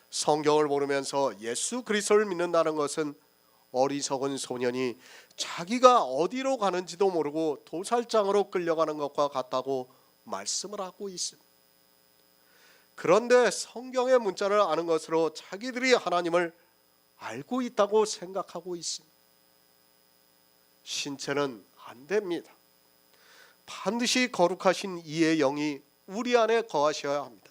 성경을 모르면서 예수 그리스도를 믿는다는 것은 어리석은 소년이 자기가 어디로 가는지도 모르고 도살장으로 끌려가는 것과 같다고 말씀을 하고 있습니다. 그런데 성경의 문자를 아는 것으로 자기들이 하나님을 알고 있다고 생각하고 있습니다. 신체는 안 됩니다. 반드시 거룩하신 이의 영이 우리 안에 거하셔야 합니다.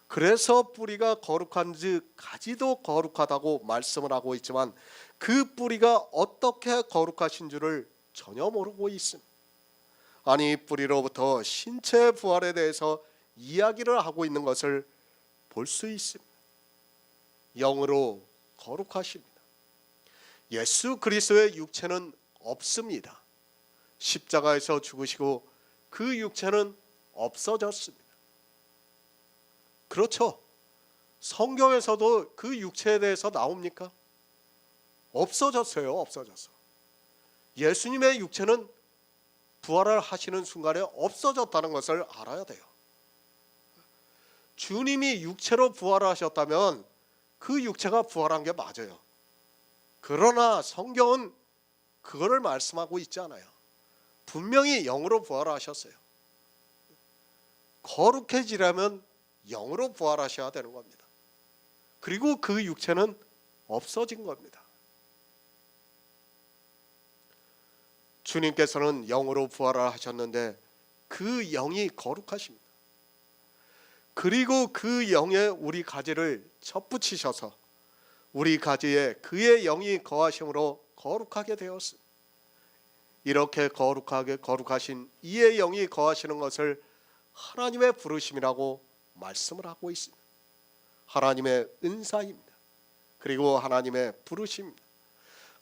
그래서 뿌리가 거룩한즉 가지도 거룩하다고 말씀을 하고 있지만 그 뿌리가 어떻게 거룩하신 줄을 전혀 모르고 있습니다. 아니 뿌리로부터 신체의 부활에 대해서 이야기를 하고 있는 것을 볼 수 있습니다. 영으로 거룩하십니다. 예수 그리스도의 육체는 없습니다. 십자가에서 죽으시고 그 육체는 없어졌습니다. 그렇죠. 성경에서도 그 육체에 대해서 나옵니까? 없어졌어요. 없어졌어. 예수님의 육체는 부활을 하시는 순간에 없어졌다는 것을 알아야 돼요. 주님이 육체로 부활하셨다면 그 육체가 부활한 게 맞아요. 그러나 성경은 그거를 말씀하고 있지 않아요. 분명히 영으로 부활하셨어요. 거룩해지려면 영으로 부활하셔야 되는 겁니다. 그리고 그 육체는 없어진 겁니다. 주님께서는 영으로 부활을 하셨는데 그 영이 거룩하십니다. 그리고 그 영에 우리 가지를 접붙이셔서 우리 가지에 그의 영이 거하심으로 거룩하게 되었습니다. 이렇게 거룩하신 이의 영이 거하시는 것을 하나님의 부르심이라고 말씀을 하고 있습니다. 하나님의 은사입니다. 그리고 하나님의 부르심입니다.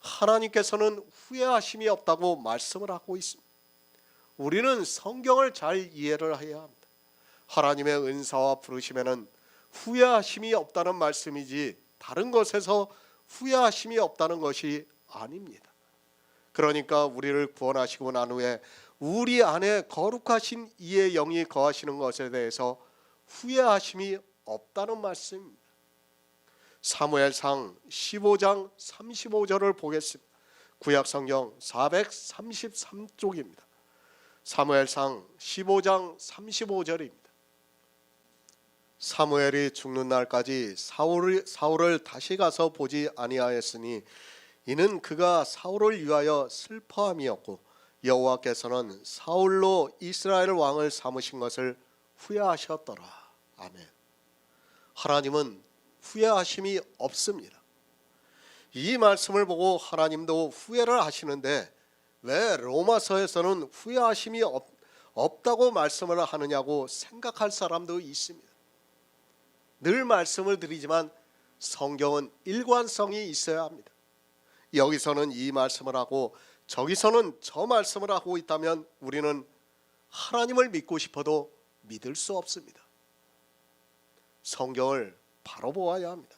하나님께서는 후회하심이 없다고 말씀을 하고 있습니다. 우리는 성경을 잘 이해를 해야 합니다. 하나님의 은사와 부르심에는 후회하심이 없다는 말씀이지 다른 것에서 후회하심이 없다는 것이 아닙니다. 그러니까 우리를 구원하시고 난 후에 우리 안에 거룩하신 이의 영이 거하시는 것에 대해서 후회하심이 없다는 말씀입니다. 사무엘상 15장 35절을 보겠습니다. 구약성경 433쪽입니다. 사무엘상 15장 35절입니다. 사무엘이 죽는 날까지 사울을 다시 가서 보지 아니하였으니 이는 그가 사울을 위하여 슬퍼함이었고 여호와께서는 사울로 이스라엘 왕을 삼으신 것을 후회하셨더라. 아멘. 하나님은 후회하심이 없습니다. 이 말씀을 보고 하나님도 후회를 하시는데 왜 로마서에서는 후회하심이 없다고 말씀을 하느냐고 생각할 사람도 있습니다. 늘 말씀을 드리지만 성경은 일관성이 있어야 합니다. 여기서는 이 말씀을 하고 저기서는 저 말씀을 하고 있다면 우리는 하나님을 믿고 싶어도 믿을 수 없습니다. 성경을 바로 보아야 합니다.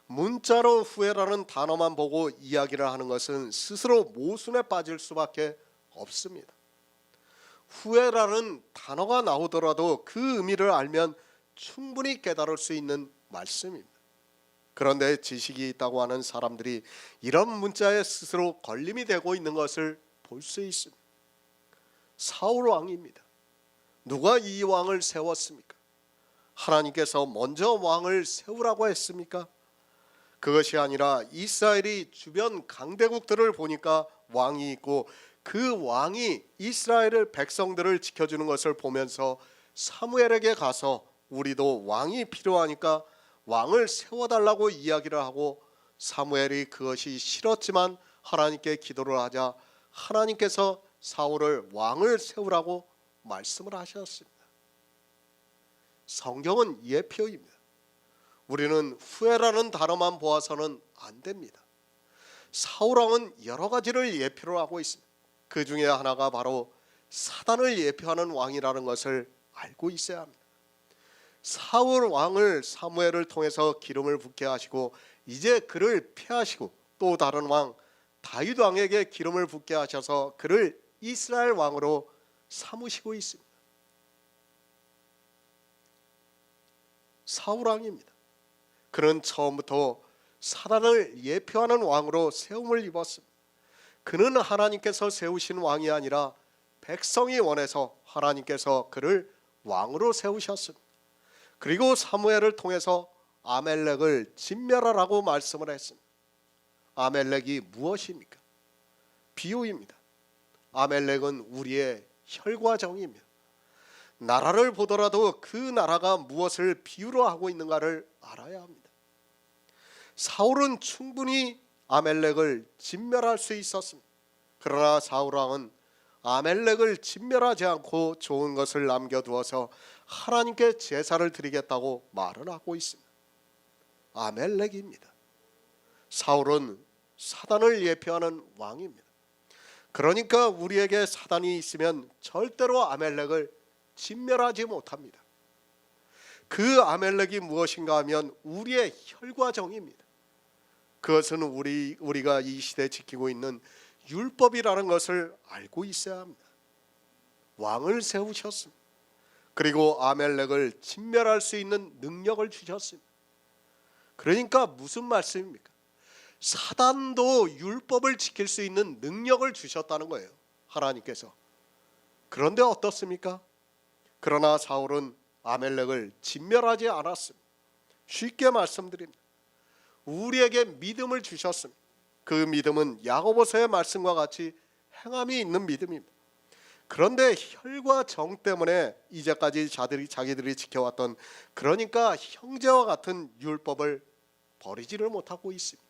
문자로 후회라는 단어만 보고 이야기를 하는 것은 스스로 모순에 빠질 수밖에 없습니다. 후회라는 단어가 나오더라도 그 의미를 알면 충분히 깨달을 수 있는 말씀입니다. 그런데 지식이 있다고 하는 사람들이 이런 문자에 스스로 걸림이 되고 있는 것을 볼 수 있습니다. 사울 왕입니다. 누가 이 왕을 세웠습니까? 하나님께서 먼저 왕을 세우라고 했습니까? 그것이 아니라 이스라엘이 주변 강대국들을 보니까 왕이 있고 그 왕이 이스라엘을 백성들을 지켜주는 것을 보면서 사무엘에게 가서 우리도 왕이 필요하니까 왕을 세워달라고 이야기를 하고 사무엘이 그것이 싫었지만 하나님께 기도를 하자 하나님께서 사울을 왕을 세우라고 말씀을 하셨습니다. 성경은 예표입니다. 우리는 후회라는 단어만 보아서는 안 됩니다. 사울 왕은 여러 가지를 예표로 하고 있습니다. 그 중에 하나가 바로 사단을 예표하는 왕이라는 것을 알고 있어야 합니다. 사울 왕을 사무엘을 통해서 기름을 붓게 하시고 이제 그를 폐하시고 또 다른 왕 다윗 왕에게 기름을 붓게 하셔서 그를 이스라엘 왕으로 삼으시고 있습니다. 사울 왕입니다. 그는 처음부터 사단을 예표하는 왕으로 세움을 입었습니다. 그는 하나님께서 세우신 왕이 아니라 백성이 원해서 하나님께서 그를 왕으로 세우셨습니다. 그리고 사무엘을 통해서 아멜렉을 진멸하라고 말씀을 했습니다. 아멜렉이 무엇입니까? 비유입니다. 아멜렉은 우리의 혈과정입니다. 나라를 보더라도 그 나라가 무엇을 비유로 하고 있는가를 알아야 합니다. 사울은 충분히 아멜렉을 진멸할 수 있었습니다. 그러나 사울 왕은 아멜렉을 진멸하지 않고 좋은 것을 남겨두어서 하나님께 제사를 드리겠다고 말을 하고 있습니다. 아멜렉입니다. 사울은 사단을 예표하는 왕입니다. 그러니까 우리에게 사단이 있으면 절대로 아멜렉을 진멸하지 못합니다. 그 아멜렉이 무엇인가 하면 우리의 혈과정입니다. 그것은 우리가 이 시대에 지키고 있는 율법이라는 것을 알고 있어야 합니다. 왕을 세우셨습니다. 그리고 아멜렉을 진멸할 수 있는 능력을 주셨습니다. 그러니까 무슨 말씀입니까? 사단도 율법을 지킬 수 있는 능력을 주셨다는 거예요. 하나님께서. 그런데 어떻습니까? 그러나 사울은 아멜렉을 진멸하지 않았습니다. 쉽게 말씀드립니다. 우리에게 믿음을 주셨습니다. 그 믿음은 야고보서의 말씀과 같이 행함이 있는 믿음입니다. 그런데 혈과 정 때문에 이제까지 자기들이 지켜왔던 그러니까 형제와 같은 율법을 버리지를 못하고 있습니다.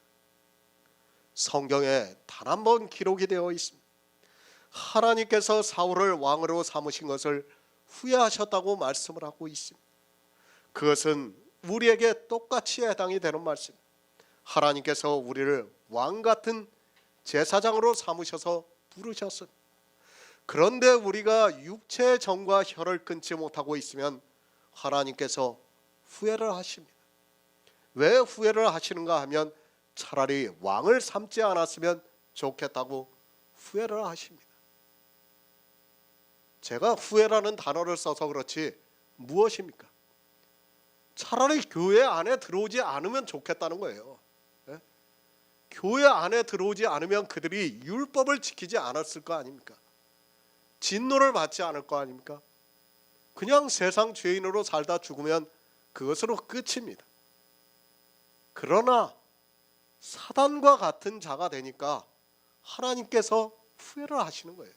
성경에 단 한 번 기록이 되어 있습니다. 하나님께서 사울을 왕으로 삼으신 것을 후회하셨다고 말씀을 하고 있습니다. 그것은 우리에게 똑같이 해당이 되는 말씀입니다. 하나님께서 우리를 왕 같은 제사장으로 삼으셔서 부르셨습니다. 그런데 우리가 육체의 정과 혈을 끊지 못하고 있으면 하나님께서 후회를 하십니다. 왜 후회를 하시는가 하면 차라리 왕을 삼지 않았으면 좋겠다고 후회를 하십니다. 제가 후회라는 단어를 써서 그렇지 무엇입니까? 차라리 교회 안에 들어오지 않으면 좋겠다는 거예요. 네? 교회 안에 들어오지 않으면 그들이 율법을 지키지 않았을 거 아닙니까? 진노를 받지 않을 거 아닙니까? 그냥 세상 죄인으로 살다 죽으면 그것으로 끝입니다. 그러나 사단과 같은 자가 되니까 하나님께서 후회를 하시는 거예요.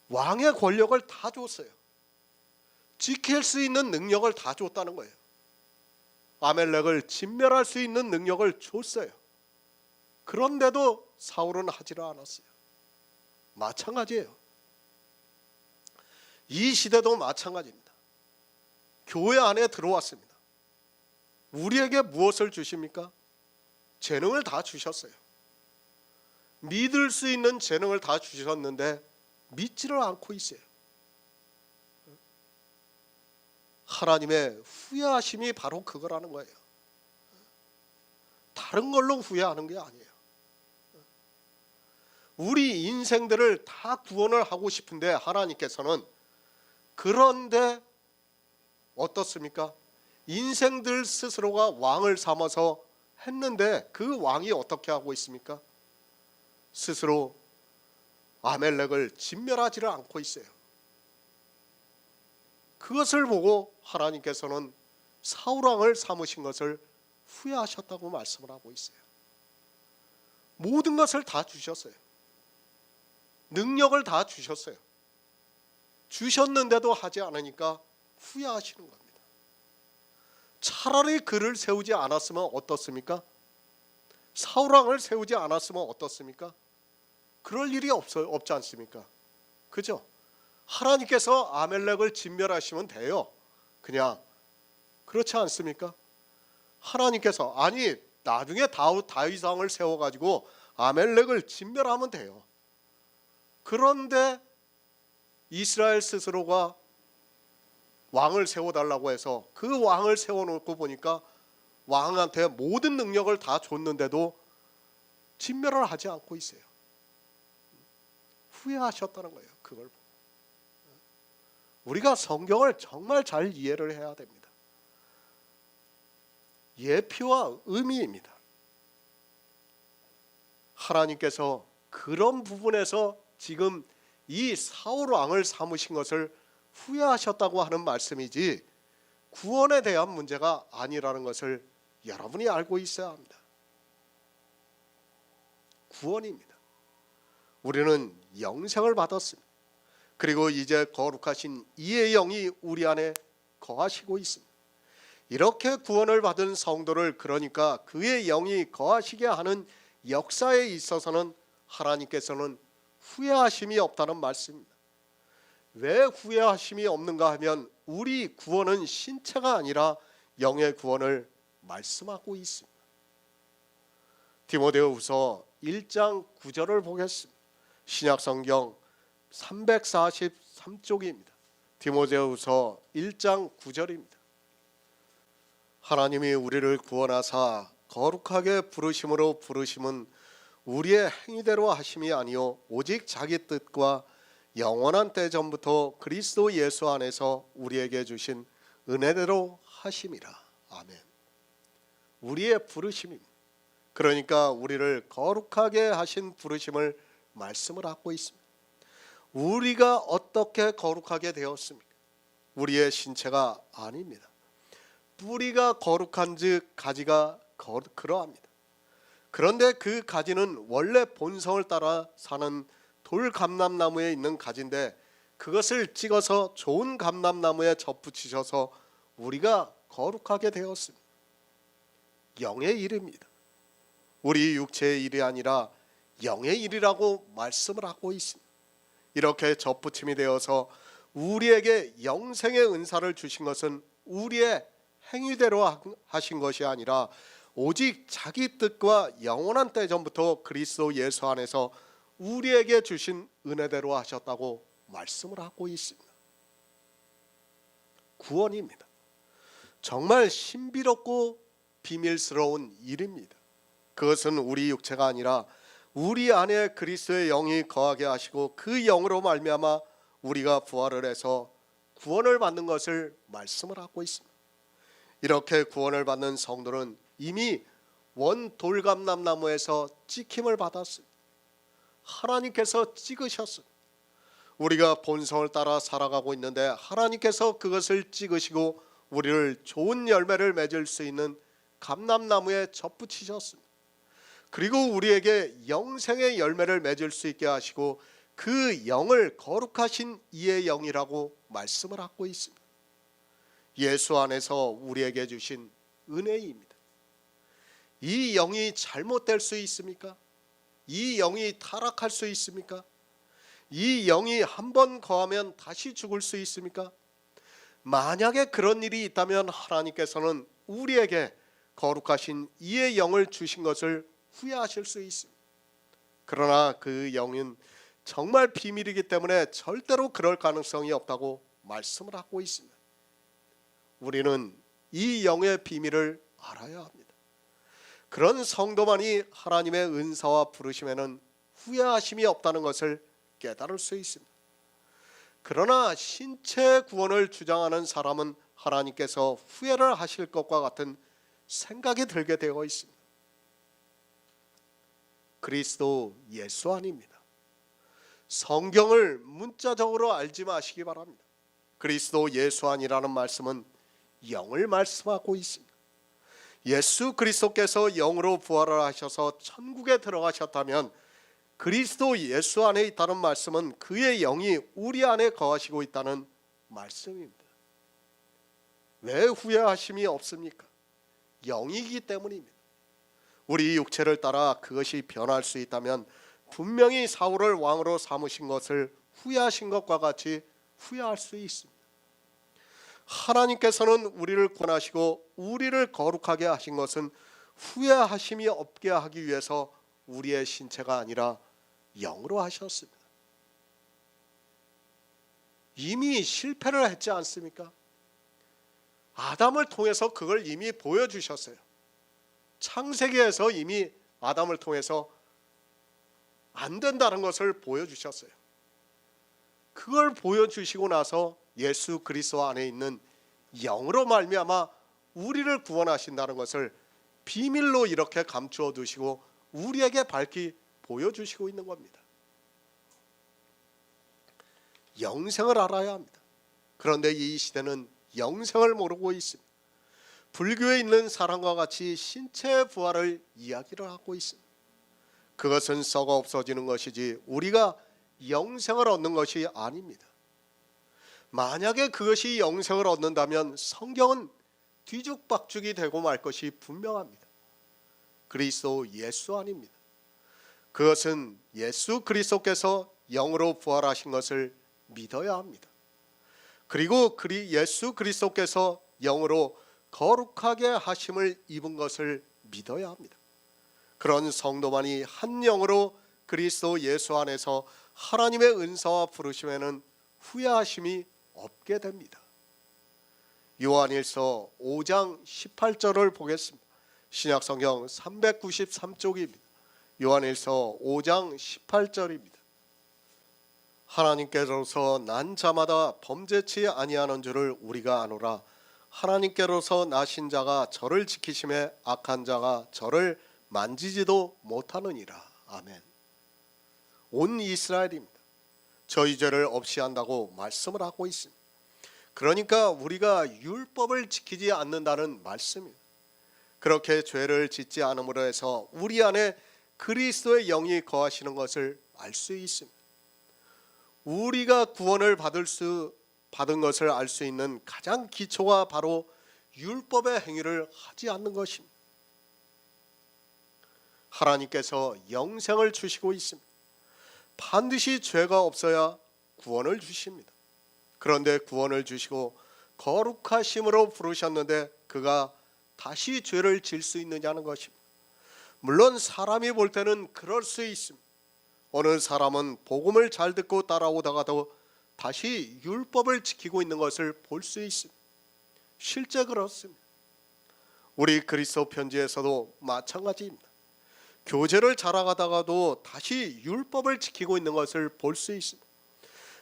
왕의 권력을 다 줬어요. 지킬 수 있는 능력을 다 줬다는 거예요. 아멜렉을 진멸할 수 있는 능력을 줬어요. 그런데도 사울은 하지를 않았어요. 마찬가지예요. 이 시대도 마찬가지입니다. 교회 안에 들어왔습니다. 우리에게 무엇을 주십니까? 재능을 다 주셨어요. 믿을 수 있는 재능을 다 주셨는데 믿지를 않고 있어요. 하나님의 후회하심이 바로 그거라는 거예요. 다른 걸로 후회하는 게 아니에요. 우리 인생들을 다 구원을 하고 싶은데 하나님께서는 그런데 어떻습니까? 인생들 스스로가 왕을 삼아서 했는데 그 왕이 어떻게 하고 있습니까? 스스로 아멜렉을 진멸하지를 않고 있어요. 그것을 보고 하나님께서는 사울 왕을 삼으신 것을 후회하셨다고 말씀을 하고 있어요. 모든 것을 다 주셨어요. 능력을 다 주셨어요. 주셨는데도 하지 않으니까 후회하시는 겁니다. 차라리 그를 세우지 않았으면 어떻습니까? 사울 왕을 세우지 않았으면 어떻습니까? 그럴 일이 없지 않습니까? 그죠? 하나님께서 아멜렉을 진멸하시면 돼요. 그냥 그렇지 않습니까? 하나님께서 아니 나중에 다윗 왕을 세워가지고 아멜렉을 진멸하면 돼요. 그런데 이스라엘 스스로가 왕을 세워달라고 해서 그 왕을 세워놓고 보니까 왕한테 모든 능력을 다 줬는데도 진멸을 하지 않고 있어요. 후회하셨다는 거예요. 그걸 보고. 우리가 성경을 정말 잘 이해를 해야 됩니다. 예표와 의미입니다. 하나님께서 그런 부분에서 지금 이 사울 왕을 삼으신 것을 후회하셨다고 하는 말씀이지 구원에 대한 문제가 아니라는 것을 여러분이 알고 있어야 합니다. 구원입니다. 우리는 영생을 받았습니다. 그리고 이제 거룩하신 이의 영이 우리 안에 거하시고 있습니다. 이렇게 구원을 받은 성도를 그러니까 그의 영이 거하시게 하는 역사에 있어서는 하나님께서는 후회하심이 없다는 말씀입니다. 왜 후회하심이 없는가 하면 우리 구원은 신체가 아니라 영의 구원을 말씀하고 있습니다. 디모데후서 1장 9절을 보겠습니다. 신약성경 343쪽입니다. 디모데후서 1장 9절입니다. 하나님이 우리를 구원하사 거룩하게 부르심으로 부르심은 우리의 행위대로 하심이 아니요 오직 자기 뜻과 영원한 때 전부터 그리스도 예수 안에서 우리에게 주신 은혜대로 하심이라. 아멘. 우리의 부르심입니다. 그러니까 우리를 거룩하게 하신 부르심을 말씀을 하고 있습니다. 우리가 어떻게 거룩하게 되었습니까? 우리의 신체가 아닙니다. 뿌리가 거룩한즉 가지가 그러합니다. 그런데 그 가지는 원래 본성을 따라 사는 돌감람나무에 있는 가지인데 그것을 찍어서 좋은 감람나무에 접붙이셔서 우리가 거룩하게 되었습니다. 영의 일입니다. 우리 육체의 일이 아니라 영의 일이라고 말씀을 하고 있습니다. 이렇게 접붙임이 되어서 우리에게 영생의 은사를 주신 것은 우리의 행위대로 하신 것이 아니라 오직 자기 뜻과 영원한 때 전부터 그리스도 예수 안에서 우리에게 주신 은혜대로 하셨다고 말씀을 하고 있습니다. 구원입니다. 정말 신비롭고 비밀스러운 일입니다. 그것은 우리 육체가 아니라 우리 안에 그리스도의 영이 거하게 하시고 그 영으로 말미암아 우리가 부활을 해서 구원을 받는 것을 말씀을 하고 있습니다. 이렇게 구원을 받는 성도는 이미 원 돌감람나무에서 찍힘을 받았습니다. 하나님께서 찍으셨습니다. 우리가 본성을 따라 살아가고 있는데 하나님께서 그것을 찍으시고 우리를 좋은 열매를 맺을 수 있는 감람나무에 접붙이셨습니다. 그리고 우리에게 영생의 열매를 맺을 수 있게 하시고 그 영을 거룩하신 이의 영이라고 말씀을 하고 있습니다. 예수 안에서 우리에게 주신 은혜입니다. 이 영이 잘못될 수 있습니까? 이 영이 타락할 수 있습니까? 이 영이 한 번 거하면 다시 죽을 수 있습니까? 만약에 그런 일이 있다면 하나님께서는 우리에게 거룩하신 이의 영을 주신 것을 후회하실 수 있습니다. 그러나 그 영은 정말 비밀이기 때문에 절대로 그럴 가능성이 없다고 말씀을 하고 있습니다. 우리는 이 영의 비밀을 알아야 합니다. 그런 성도만이 하나님의 은사와 부르심에는 후회하심이 없다는 것을 깨달을 수 있습니다. 그러나 신체 구원을 주장하는 사람은 하나님께서 후회를 하실 것과 같은 생각이 들게 되어 있습니다. 그리스도 예수 아닙니다. 성경을 문자적으로 알지 마시기 바랍니다. 그리스도 예수 아니라는 말씀은 영을 말씀하고 있습니다. 예수 그리스도께서 영으로 부활을 하셔서 천국에 들어가셨다면 그리스도 예수 안에 있다는 말씀은 그의 영이 우리 안에 거하시고 있다는 말씀입니다. 왜 후회하심이 없습니까? 영이기 때문입니다. 우리 육체를 따라 그것이 변할 수 있다면 분명히 사울을 왕으로 삼으신 것을 후회하신 것과 같이 후회할 수 있습니다. 하나님께서는 우리를 구원하시고 우리를 거룩하게 하신 것은 후회하심이 없게 하기 위해서 우리의 신체가 아니라 영으로 하셨습니다. 이미 실패를 했지 않습니까? 아담을 통해서 그걸 이미 보여주셨어요. 창세기에서 이미 아담을 통해서 안 된다는 것을 보여주셨어요. 그걸 보여주시고 나서 예수 그리스도 안에 있는 영으로 말미암아 우리를 구원하신다는 것을 비밀로 이렇게 감추어 두시고 우리에게 밝히 보여주시고 있는 겁니다. 영생을 알아야 합니다. 그런데 이 시대는 영생을 모르고 있습니다. 불교에 있는 사람과 같이 신체의 부활을 이야기를 하고 있습니다. 그것은 썩어 없어지는 것이지 우리가 영생을 얻는 것이 아닙니다. 만약에 그것이 영생을 얻는다면 성경은 뒤죽박죽이 되고 말 것이 분명합니다. 그리스도 예수 아닙니다. 그것은 예수 그리스도께서 영으로 부활하신 것을 믿어야 합니다. 그리고 예수 그리스도께서 영으로 거룩하게 하심을 입은 것을 믿어야 합니다. 그런 성도만이 한 영으로 그리스도 예수 안에서 하나님의 은사와 부르심에는 후회하심이 없게 됩니다. 요한일서 5장 18절을 보겠습니다. 신약성경 393쪽입니다. 요한일서 5장 18절입니다. 하나님께로서 난 자마다 범죄치 아니하는 줄을 우리가 아노라. 하나님께로서 나신 자가 저를 지키심에 악한 자가 저를 만지지도 못하느니라. 아멘. 온 이스라엘입니다. 저희 죄를 없이 한다고 말씀을 하고 있습니다. 그러니까 우리가 율법을 지키지 않는다는 말씀입니다. 그렇게 죄를 짓지 않음으로 해서 우리 안에 그리스도의 영이 거하시는 것을 알 수 있습니다. 우리가 구원을 받은 것을 알 수 있는 가장 기초가 바로 율법의 행위를 하지 않는 것입니다. 하나님께서 영생을 주시고 있습니다. 반드시 죄가 없어야 구원을 주십니다. 그런데 구원을 주시고 거룩하심으로 부르셨는데 그가 다시 죄를 질 수 있느냐는 것입니다. 물론 사람이 볼 때는 그럴 수 있습니다. 어느 사람은 복음을 잘 듣고 따라오다가도 다시 율법을 지키고 있는 것을 볼 수 있습니다. 실제 그렇습니다. 우리 그리스도 편지에서도 마찬가지입니다. 교제를 잘하다가도 다시 율법을 지키고 있는 것을 볼 수 있습니다.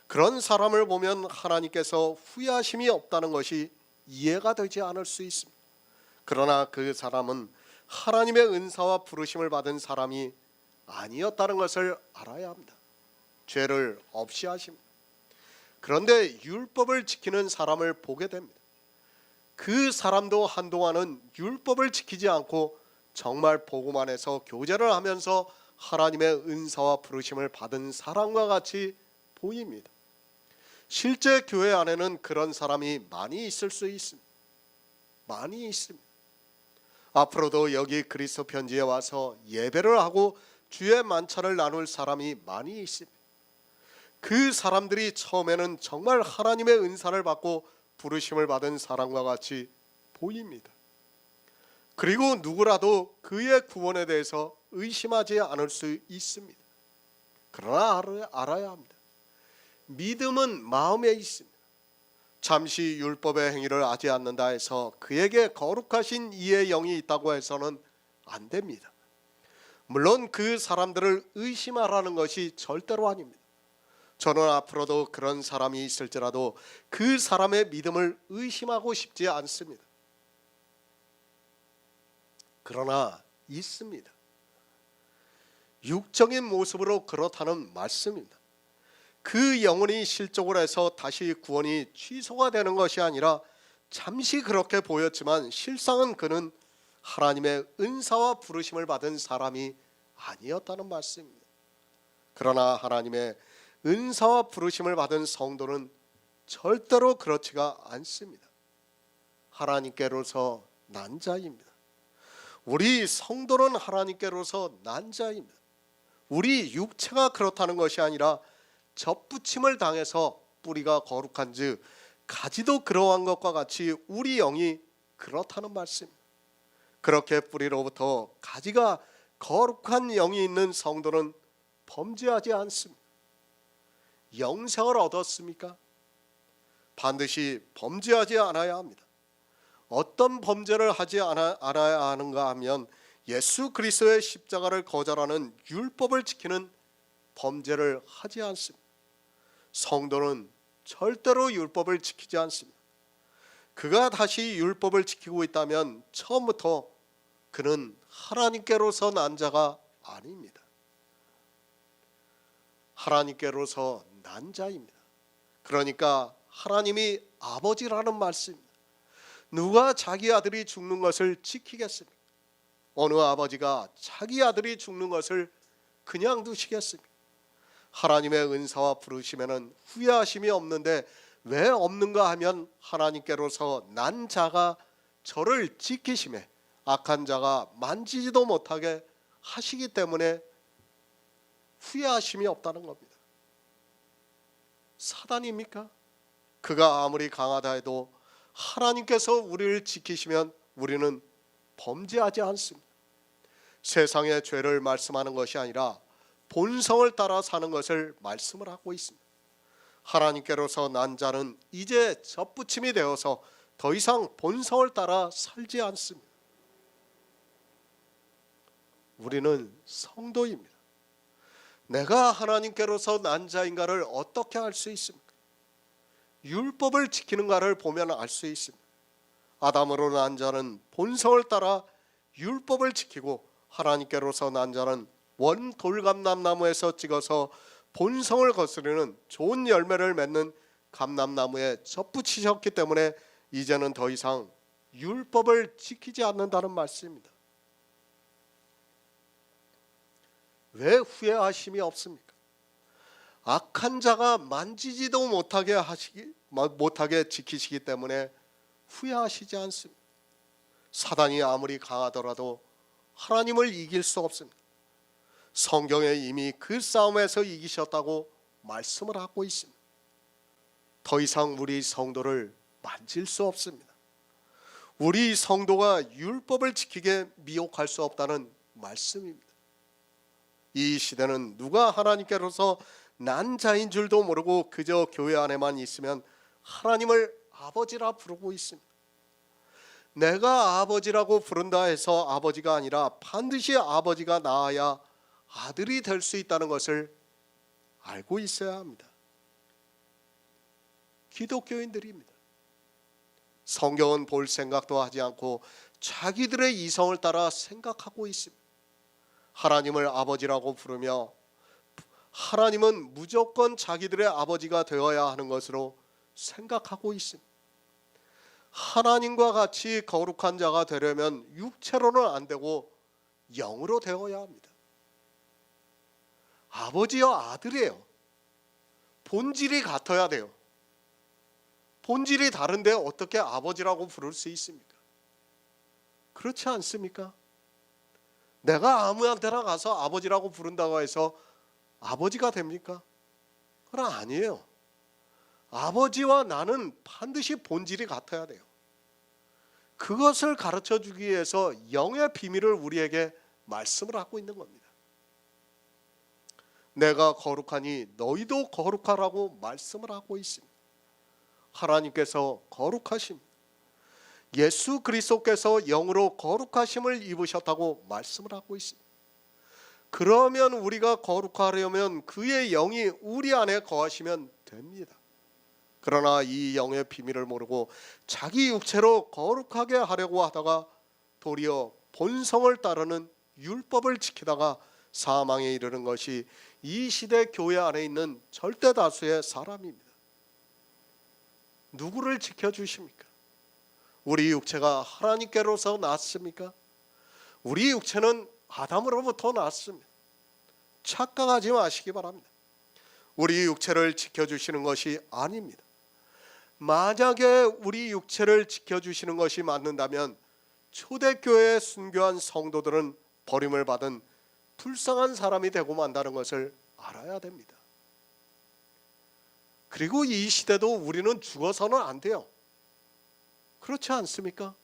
그런 사람을 보면 하나님께서 후회하심이 없다는 것이 이해가 되지 않을 수 있습니다. 그러나 그 사람은 하나님의 은사와 부르심을 받은 사람이 아니었다는 것을 알아야 합니다. 죄를 없이 하십니다. 그런데 율법을 지키는 사람을 보게 됩니다. 그 사람도 한동안은 율법을 지키지 않고 정말 복음 안에서 교제를 하면서 하나님의 은사와 부르심을 받은 사람과 같이 보입니다. 실제 교회 안에는 그런 사람이 많이 있을 수 있습니다. 많이 있습니다. 앞으로도 여기 그리스도 편지에 와서 예배를 하고 주의 만찬을 나눌 사람이 많이 있습니다. 그 사람들이 처음에는 정말 하나님의 은사를 받고 부르심을 받은 사람과 같이 보입니다. 그리고 누구라도 그의 구원에 대해서 의심하지 않을 수 있습니다. 그러나 알아야 합니다. 믿음은 마음에 있습니다. 잠시 율법의 행위를 하지 않는다 해서 그에게 거룩하신 이의 영이 있다고 해서는 안 됩니다. 물론 그 사람들을 의심하라는 것이 절대로 아닙니다. 저는 앞으로도 그런 사람이 있을지라도 그 사람의 믿음을 의심하고 싶지 않습니다. 그러나 있습니다. 육적인 모습으로 그렇다는 말씀입니다. 그 영혼이 실족을 해서 다시 구원이 취소가 되는 것이 아니라 잠시 그렇게 보였지만 실상은 그는 하나님의 은사와 부르심을 받은 사람이 아니었다는 말씀입니다. 그러나 하나님의 은사와 부르심을 받은 성도는 절대로 그렇지가 않습니다. 하나님께로서 난 자입니다. 우리 성도는 하나님께로서 난 자입니다. 우리 육체가 그렇다는 것이 아니라 접붙임을 당해서 뿌리가 거룩한즉 가지도 그러한 것과 같이 우리 영이 그렇다는 말씀입니다. 그렇게 뿌리로부터 가지가 거룩한 영이 있는 성도는 범죄하지 않습니다. 영생을 얻었습니까? 반드시 범죄하지 않아야 합니다. 어떤 범죄를 하지 않아야 하는가 하면 예수 그리스도의 십자가를 거절하는 율법을 지키는 범죄를 하지 않습니다. 성도는 절대로 율법을 지키지 않습니다. 그가 다시 율법을 지키고 있다면 처음부터 그는 하나님께로서 난 자가 아닙니다. 하나님께로서 난 자입니다. 그러니까 하나님이 아버지라는 말씀입니다. 누가 자기 아들이 죽는 것을 지키겠습니까? 어느 아버지가 자기 아들이 죽는 것을 그냥 두시겠습니까? 하나님의 은사와 부르심에는 후회하심이 없는데 왜 없는가 하면 하나님께로서 난 자가 저를 지키심에 악한 자가 만지지도 못하게 하시기 때문에 후회하심이 없다는 겁니다. 사단입니까? 그가 아무리 강하다 해도 하나님께서 우리를 지키시면 우리는 범죄하지 않습니다. 세상의 죄를 말씀하는 것이 아니라 본성을 따라 사는 것을 말씀을 하고 있습니다. 하나님께로서 난 자는 이제 접붙임이 되어서 더 이상 본성을 따라 살지 않습니다. 우리는 성도입니다. 내가 하나님께로서 난 자인가를 어떻게 알 수 있습니까? 율법을 지키는가를 보면 알 수 있습니다. 아담으로 난 자는 본성을 따라 율법을 지키고 하나님께로서 난 자는 원 돌감람나무에서 찍어서 본성을 거스르는 좋은 열매를 맺는 감람나무에 접붙이셨기 때문에 이제는 더 이상 율법을 지키지 않는다는 말씀입니다. 왜 후회하심이 없습니까? 악한 자가 만지지도 못하게 지키시기 때문에 후회하시지 않습니다. 사단이 아무리 강하더라도 하나님을 이길 수 없습니다. 성경에 이미 그 싸움에서 이기셨다고 말씀을 하고 있습니다. 더 이상 우리 성도를 만질 수 없습니다. 우리 성도가 율법을 지키게 미혹할 수 없다는 말씀입니다. 이 시대는 누가 하나님께로서 난 자인 줄도 모르고 그저 교회 안에만 있으면 하나님을 아버지라 부르고 있습니다. 내가 아버지라고 부른다 해서 아버지가 아니라 반드시 아버지가 낳아야 아들이 될 수 있다는 것을 알고 있어야 합니다. 기독교인들입니다. 성경은 볼 생각도 하지 않고 자기들의 이성을 따라 생각하고 있습니다. 하나님을 아버지라고 부르며 하나님은 무조건 자기들의 아버지가 되어야 하는 것으로 생각하고 있습니다. 하나님과 같이 거룩한 자가 되려면 육체로는 안 되고 영으로 되어야 합니다. 아버지와 아들이에요. 본질이 같아야 돼요. 본질이 다른데 어떻게 아버지라고 부를 수 있습니까? 그렇지 않습니까? 내가 아무한테나 가서 아버지라고 부른다고 해서 아버지가 됩니까? 그건 아니에요. 아버지와 나는 반드시 본질이 같아야 돼요. 그것을 가르쳐 주기 위해서 영의 비밀을 우리에게 말씀을 하고 있는 겁니다. 내가 거룩하니 너희도 거룩하라고 말씀을 하고 있습니다. 하나님께서 거룩하십니다. 예수 그리스도께서 영으로 거룩하심을 입으셨다고 말씀을 하고 있습니다. 그러면 우리가 거룩하려면 그의 영이 우리 안에 거하시면 됩니다. 그러나 이 영의 비밀을 모르고 자기 육체로 거룩하게 하려고 하다가 도리어 본성을 따르는 율법을 지키다가 사망에 이르는 것이 이 시대 교회 안에 있는 절대 다수의 사람입니다. 누구를 지켜주십니까? 우리 육체가 하나님께로서 났습니까? 우리 육체는 아담으로부터 났습니다. 착각하지 마시기 바랍니다. 우리 육체를 지켜주시는 것이 아닙니다. 만약에 우리 육체를 지켜주시는 것이 맞는다면 초대교회에 순교한 성도들은 버림을 받은 불쌍한 사람이 되고 만다는 것을 알아야 됩니다. 그리고 이 시대도 우리는 죽어서는 안 돼요. 그렇지 않습니까?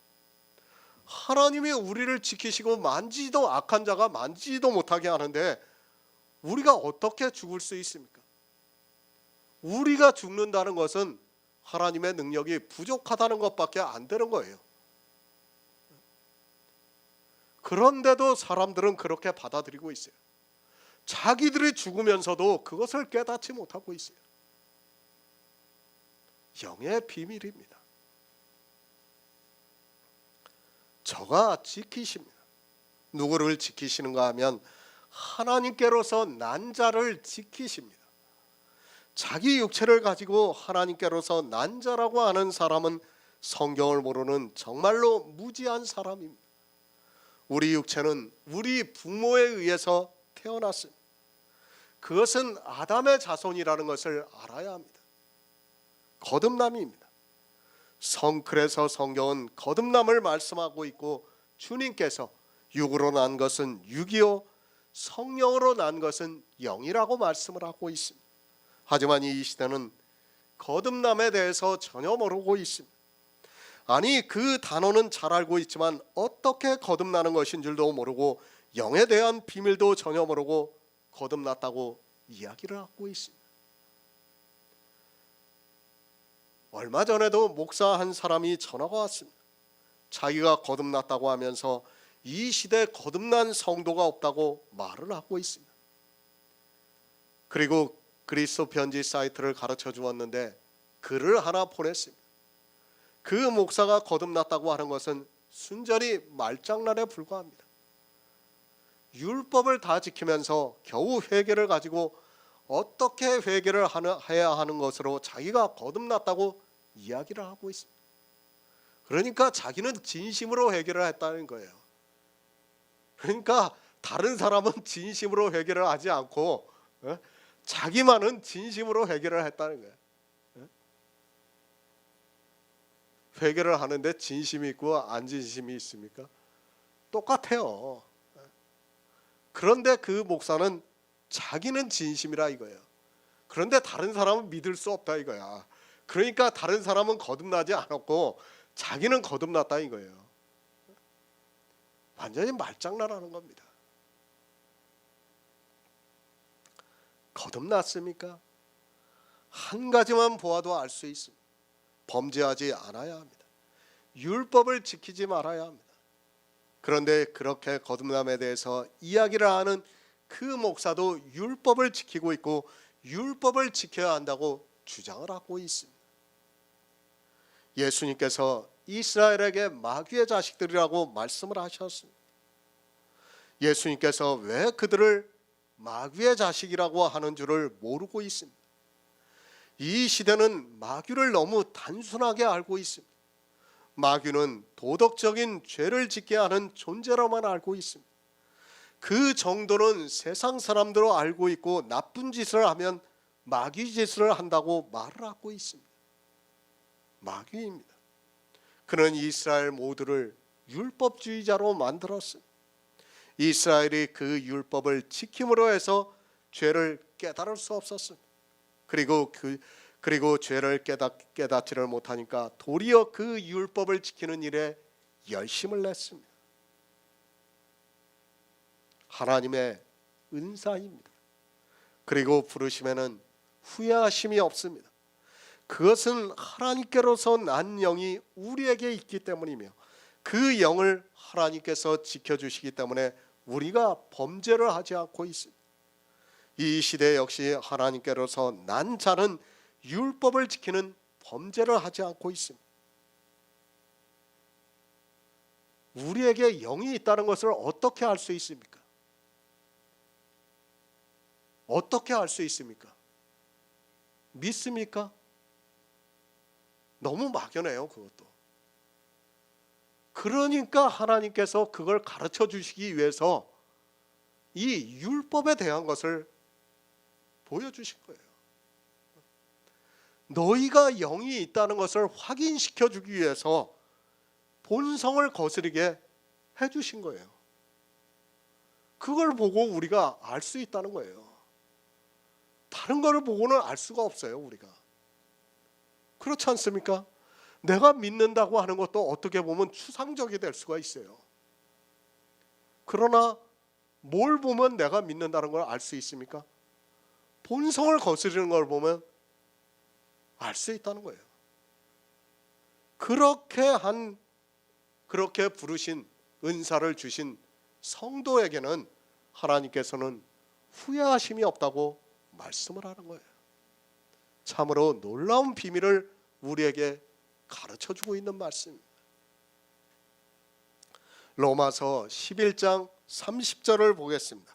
하나님이 우리를 지키시고 만지지도 악한 자가 만지지도 못하게 하는데 우리가 어떻게 죽을 수 있습니까? 우리가 죽는다는 것은 하나님의 능력이 부족하다는 것밖에 안 되는 거예요. 그런데도 사람들은 그렇게 받아들이고 있어요. 자기들이 죽으면서도 그것을 깨닫지 못하고 있어요. 영의 비밀입니다. 저가 지키십니다. 누구를 지키시는가 하면 하나님께로서 난 자를 지키십니다. 자기 육체를 가지고 하나님께로서 난 자라고 하는 사람은 성경을 모르는 정말로 무지한 사람입니다. 우리 육체는 우리 부모에 의해서 태어났습니다. 그것은 아담의 자손이라는 것을 알아야 합니다. 거듭남입니다. 그래서 성경은 거듭남을 말씀하고 있고 주님께서 육으로 난 것은 육이요 성령으로 난 것은 영이라고 말씀을 하고 있습니다. 하지만 이 시대는 거듭남에 대해서 전혀 모르고 있습니다. 아니 그 단어는 잘 알고 있지만 어떻게 거듭나는 것인 줄도 모르고 영에 대한 비밀도 전혀 모르고 거듭났다고 이야기를 하고 있습니다. 얼마 전에도 목사 한 사람이 전화가 왔습니다. 자기가 거듭났다고 하면서 이 시대에 거듭난 성도가 없다고 말을 하고 있습니다. 그리고 그리스도 편지 사이트를 가르쳐 주었는데 글을 하나 보냈습니다. 그 목사가 거듭났다고 하는 것은 순전히 말장난에 불과합니다. 율법을 다 지키면서 겨우 회개를 가지고 어떻게 회개를 해야 하는 것으로 자기가 거듭났다고 이야기를 하고 있습니다. 그러니까 자기는 진심으로 회개를 했다는 거예요. 그러니까 다른 사람은 진심으로 회개를 하지 않고 자기만은 진심으로 회개를 했다는 거예요. 회개를 하는데 진심이 있고 안 진심이 있습니까? 똑같아요. 그런데 그 목사는 자기는 진심이라 이거예요. 그런데 다른 사람은 믿을 수 없다 이거야. 그러니까 다른 사람은 거듭나지 않았고 자기는 거듭났다 이거예요. 완전히 말장난하는 겁니다. 거듭났습니까? 한 가지만 보아도 알 수 있습니다. 범죄하지 않아야 합니다. 율법을 지키지 말아야 합니다. 그런데 그렇게 거듭남에 대해서 이야기를 하는 그 목사도 율법을 지키고 있고 율법을 지켜야 한다고 주장을 하고 있습니다. 예수님께서 이스라엘에게 마귀의 자식들이라고 말씀을 하셨습니다. 예수님께서 왜 그들을 마귀의 자식이라고 하는 줄을 모르고 있습니다. 이 시대는 마귀를 너무 단순하게 알고 있습니다. 마귀는 도덕적인 죄를 짓게 하는 존재로만 알고 있습니다. 그 정도는 세상 사람들로 알고 있고 나쁜 짓을 하면 마귀 짓을 한다고 말을 하고 있습니다. 마귀입니다. 그는 이스라엘 모두를 율법주의자로 만들었습니다. 이스라엘이 그 율법을 지킴으로 해서 죄를 깨달을 수 없었습니다. 그리고 죄를 깨닫지를 못하니까 도리어 그 율법을 지키는 일에 열심을 냈습니다. 하나님의 은사입니다. 그리고 부르심에는 후회하심이 없습니다. 그것은 하나님께로서 난 영이 우리에게 있기 때문이며 그 영을 하나님께서 지켜주시기 때문에 우리가 범죄를 하지 않고 있습니다. 이 시대 역시 하나님께로서 난 자는 율법을 지키는 범죄를 하지 않고 있습니다. 우리에게 영이 있다는 것을 어떻게 알 수 있습니까? 어떻게 알 수 있습니까? 믿습니까? 너무 막연해요, 그것도. 그러니까 하나님께서 그걸 가르쳐 주시기 위해서 이 율법에 대한 것을 보여주신 거예요. 너희가 영이 있다는 것을 확인시켜 주기 위해서 본성을 거스르게 해주신 거예요. 그걸 보고 우리가 알 수 있다는 거예요. 다른 거를 보고는 알 수가 없어요, 우리가. 그렇지 않습니까? 내가 믿는다고 하는 것도 어떻게 보면 추상적이 될 수가 있어요. 그러나 뭘 보면 내가 믿는다는 걸 알 수 있습니까? 본성을 거스르는 걸 보면 알 수 있다는 거예요. 그렇게 부르신 은사를 주신 성도에게는 하나님께서는 후회하심이 없다고 말씀을 하는 거예요. 참으로 놀라운 비밀을 우리에게 가르쳐주고 있는 말씀입니다. 로마서 11장 30절을 보겠습니다.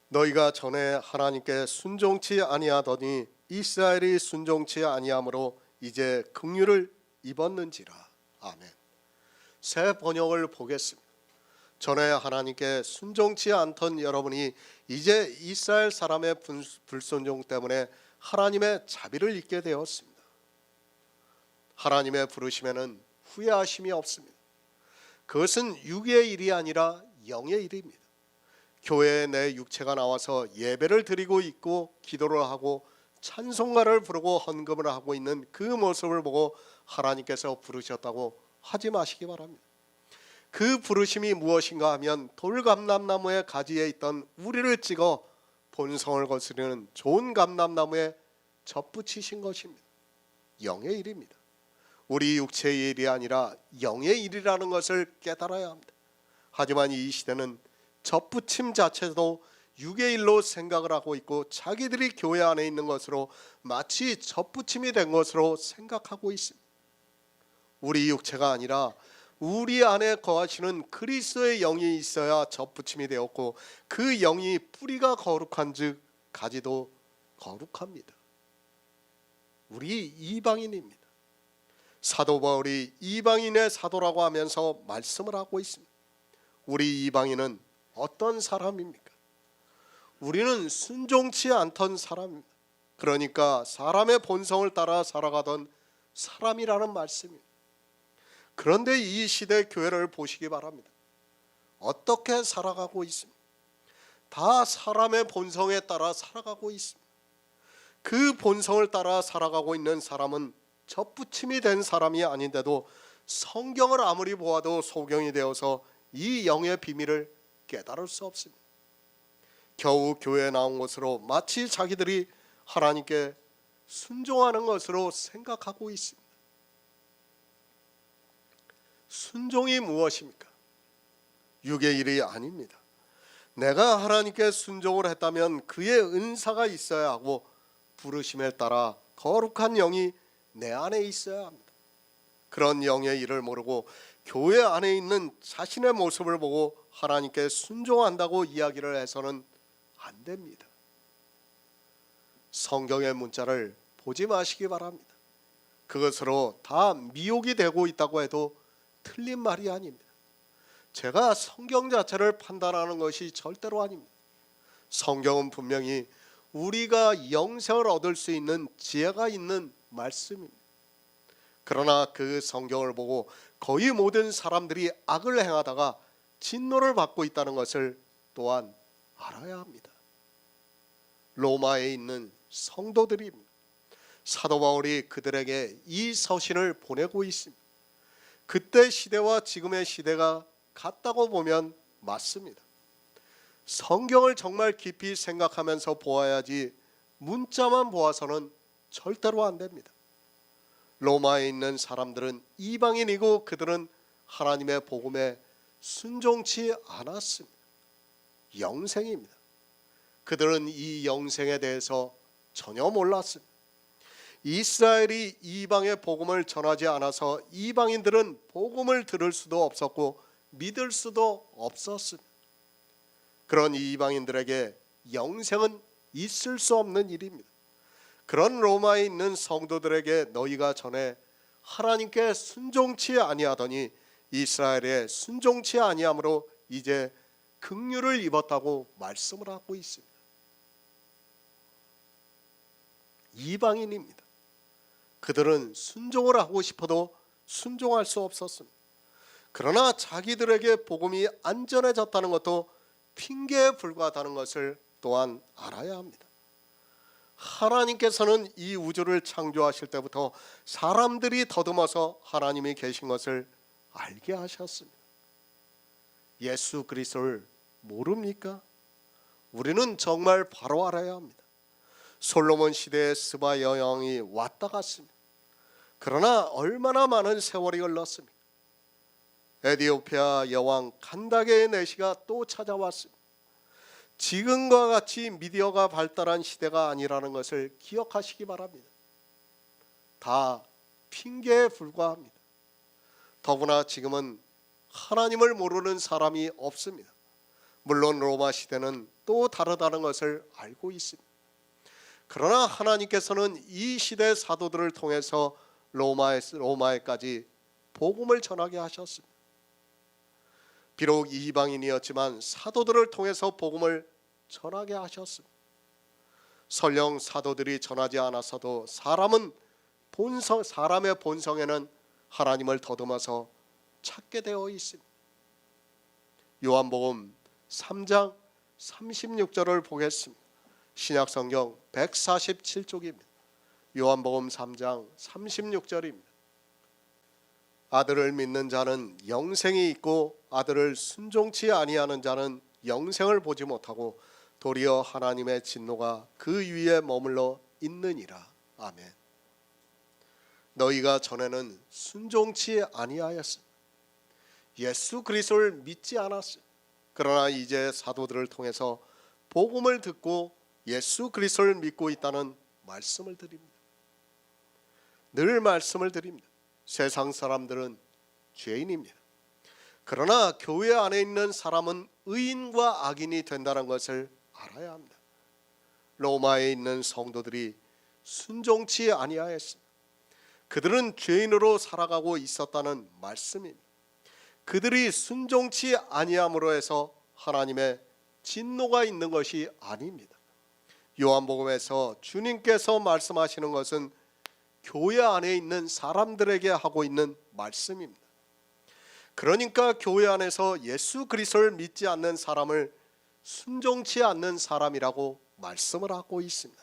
너희가 전에 하나님께 순종치 아니하더니 이스라엘이 순종치 아니함으로 이제 긍휼을 입었는지라. 아멘. 새 번역을 보겠습니다. 전에 하나님께 순종치 않던 여러분이 이제 이스라엘 사람의 불순종 때문에 하나님의 자비를 잊게 되었습니다. 하나님의 부르심에는 후회하심이 없습니다. 그것은 육의 일이 아니라 영의 일입니다. 교회에 내 육체가 나와서 예배를 드리고 있고 기도를 하고 찬송가를 부르고 헌금을 하고 있는 그 모습을 보고 하나님께서 부르셨다고 하지 마시기 바랍니다. 그 부르심이 무엇인가 하면 돌감람나무의 가지에 있던 우리를 찍어 본성을 거스르는 좋은 감람나무에 접붙이신 것입니다. 영의 일입니다. 우리 육체의 일이 아니라 영의 일이라는 것을 깨달아야 합니다. 하지만 이 시대는 접붙임 자체도 육의 일로 생각을 하고 있고 자기들이 교회 안에 있는 것으로 마치 접붙임이 된 것으로 생각하고 있습니다. 우리 육체가 아니라 우리 안에 거하시는 그리스도의 영이 있어야 접붙임이 되었고 그 영이 뿌리가 거룩한 즉 가지도 거룩합니다. 우리 이방인입니다. 사도 바울이 이방인의 사도라고 하면서 말씀을 하고 있습니다. 우리 이방인은 어떤 사람입니까? 우리는 순종치 않던 사람입니다. 그러니까 사람의 본성을 따라 살아가던 사람이라는 말씀입니다. 그런데 이 시대 교회를 보시기 바랍니다. 어떻게 살아가고 있습니다. 다 사람의 본성에 따라 살아가고 있습니다. 그 본성을 따라 살아가고 있는 사람은 접붙임이 된 사람이 아닌데도 성경을 아무리 보아도 소경이 되어서 이 영의 비밀을 깨달을 수 없습니다. 겨우 교회에 나온 것으로 마치 자기들이 하나님께 순종하는 것으로 생각하고 있습니다. 순종이 무엇입니까? 육의 일이 아닙니다. 내가 하나님께 순종을 했다면 그의 은사가 있어야 하고 부르심에 따라 거룩한 영이 내 안에 있어야 합니다. 그런 영의 일을 모르고 교회 안에 있는 자신의 모습을 보고 하나님께 순종한다고 이야기를 해서는 안 됩니다. 성경의 문자를 보지 마시기 바랍니다. 그것으로 다 미혹이 되고 있다고 해도 틀린 말이 아닙니다. 제가 성경 자체를 판단하는 것이 절대로 아닙니다. 성경은 분명히 우리가 영생을 얻을 수 있는 지혜가 있는 말씀입니다. 그러나 그 성경을 보고 거의 모든 사람들이 악을 행하다가 진노를 받고 있다는 것을 또한 알아야 합니다. 로마에 있는 성도들입니다. 사도 바울이 그들에게 이 서신을 보내고 있습니다. 그때 시대와 지금의 시대가 같다고 보면 맞습니다. 성경을 정말 깊이 생각하면서 보아야지 문자만 보아서는 절대로 안 됩니다. 로마에 있는 사람들은 이방인이고 그들은 하나님의 복음에 순종치 않았습니다. 영생입니다. 그들은 이 영생에 대해서 전혀 몰랐습니다. 이스라엘이 이방의 복음을 전하지 않아서 이방인들은 복음을 들을 수도 없었고 믿을 수도 없었습니다. 그런 이방인들에게 영생은 있을 수 없는 일입니다. 그런 로마에 있는 성도들에게 너희가 전에 하나님께 순종치 아니하더니 이스라엘에 순종치 아니함으로 이제 긍휼을 입었다고 말씀을 하고 있습니다. 이방인입니다. 그들은 순종을 하고 싶어도 순종할 수 없었습니다. 그러나 자기들에게 복음이 안전해졌다는 것도 핑계에 불과하다는 것을 또한 알아야 합니다. 하나님께서는 이 우주를 창조하실 때부터 사람들이 더듬어서 하나님이 계신 것을 알게 하셨습니다. 예수 그리스도를 모릅니까? 우리는 정말 바로 알아야 합니다. 솔로몬 시대의 스바 여왕이 왔다 갔습니다. 그러나 얼마나 많은 세월이 흘렀습니까? 에티오피아 여왕 간다게의 내시가 또 찾아왔습니다. 지금과 같이 미디어가 발달한 시대가 아니라는 것을 기억하시기 바랍니다. 다 핑계에 불과합니다. 더구나 지금은 하나님을 모르는 사람이 없습니다. 물론 로마 시대는 또 다르다는 것을 알고 있습니다. 그러나 하나님께서는 이 시대 사도들을 통해서 로마에까지 복음을 전하게 하셨습니다. 비록 이방인이었지만 사도들을 통해서 복음을 전하게 하셨습니다. 설령 사도들이 전하지 않았어도 사람의 본성에는 하나님을 더듬어서 찾게 되어 있습니다. 요한복음 3장 36절을 보겠습니다. 신약성경 147쪽입니다. 요한복음 3장 36절입니다. 아들을 믿는 자는 영생이 있고 아들을 순종치 아니하는 자는 영생을 보지 못하고 도리어 하나님의 진노가 그 위에 머물러 있느니라. 아멘. 너희가 전에는 순종치 아니하였습니다. 예수 그리스도를 믿지 않았어요. 그러나 이제 사도들을 통해서 복음을 듣고 예수 그리스도를 믿고 있다는 말씀을 드립니다. 늘 말씀을 드립니다. 세상 사람들은 죄인입니다. 그러나 교회 안에 있는 사람은 의인과 악인이 된다는 것을 알아야 합니다. 로마에 있는 성도들이 순종치 아니하였습니다. 그들은 죄인으로 살아가고 있었다는 말씀입니다. 그들이 순종치 아니함으로 해서 하나님의 진노가 있는 것이 아닙니다. 요한복음에서 주님께서 말씀하시는 것은 교회 안에 있는 사람들에게 하고 있는 말씀입니다. 그러니까 교회 안에서 예수 그리스도를 믿지 않는 사람을 순종치 않는 사람이라고 말씀을 하고 있습니다.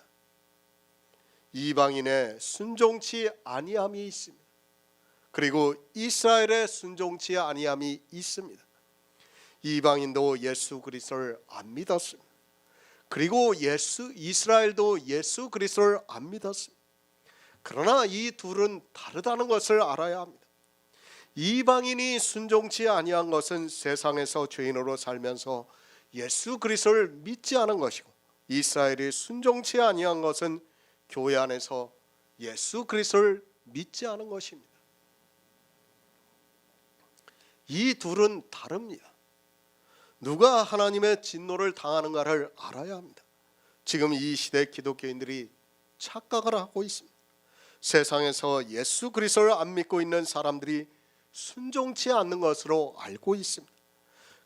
이방인의 순종치 아니함이 있습니다. 그리고 이스라엘의 순종치 아니함이 있습니다. 이방인도 예수 그리스도를 안 믿었습니다. 그리고 이스라엘도 예수 그리스도를 안 믿었습니다. 그러나 이 둘은 다르다는 것을 알아야 합니다. 이방인이 순종치 아니한 것은 세상에서 죄인으로 살면서 예수 그리스도를 믿지 않은 것이고, 이스라엘이 순종치 아니한 것은 교회 안에서 예수 그리스도를 믿지 않은 것입니다. 이 둘은 다릅니다. 누가 하나님의 진노를 당하는가를 알아야 합니다. 지금 이 시대 기독교인들이 착각을 하고 있습니다. 세상에서 예수 그리스도를 안 믿고 있는 사람들이 순종치 않는 것으로 알고 있습니다.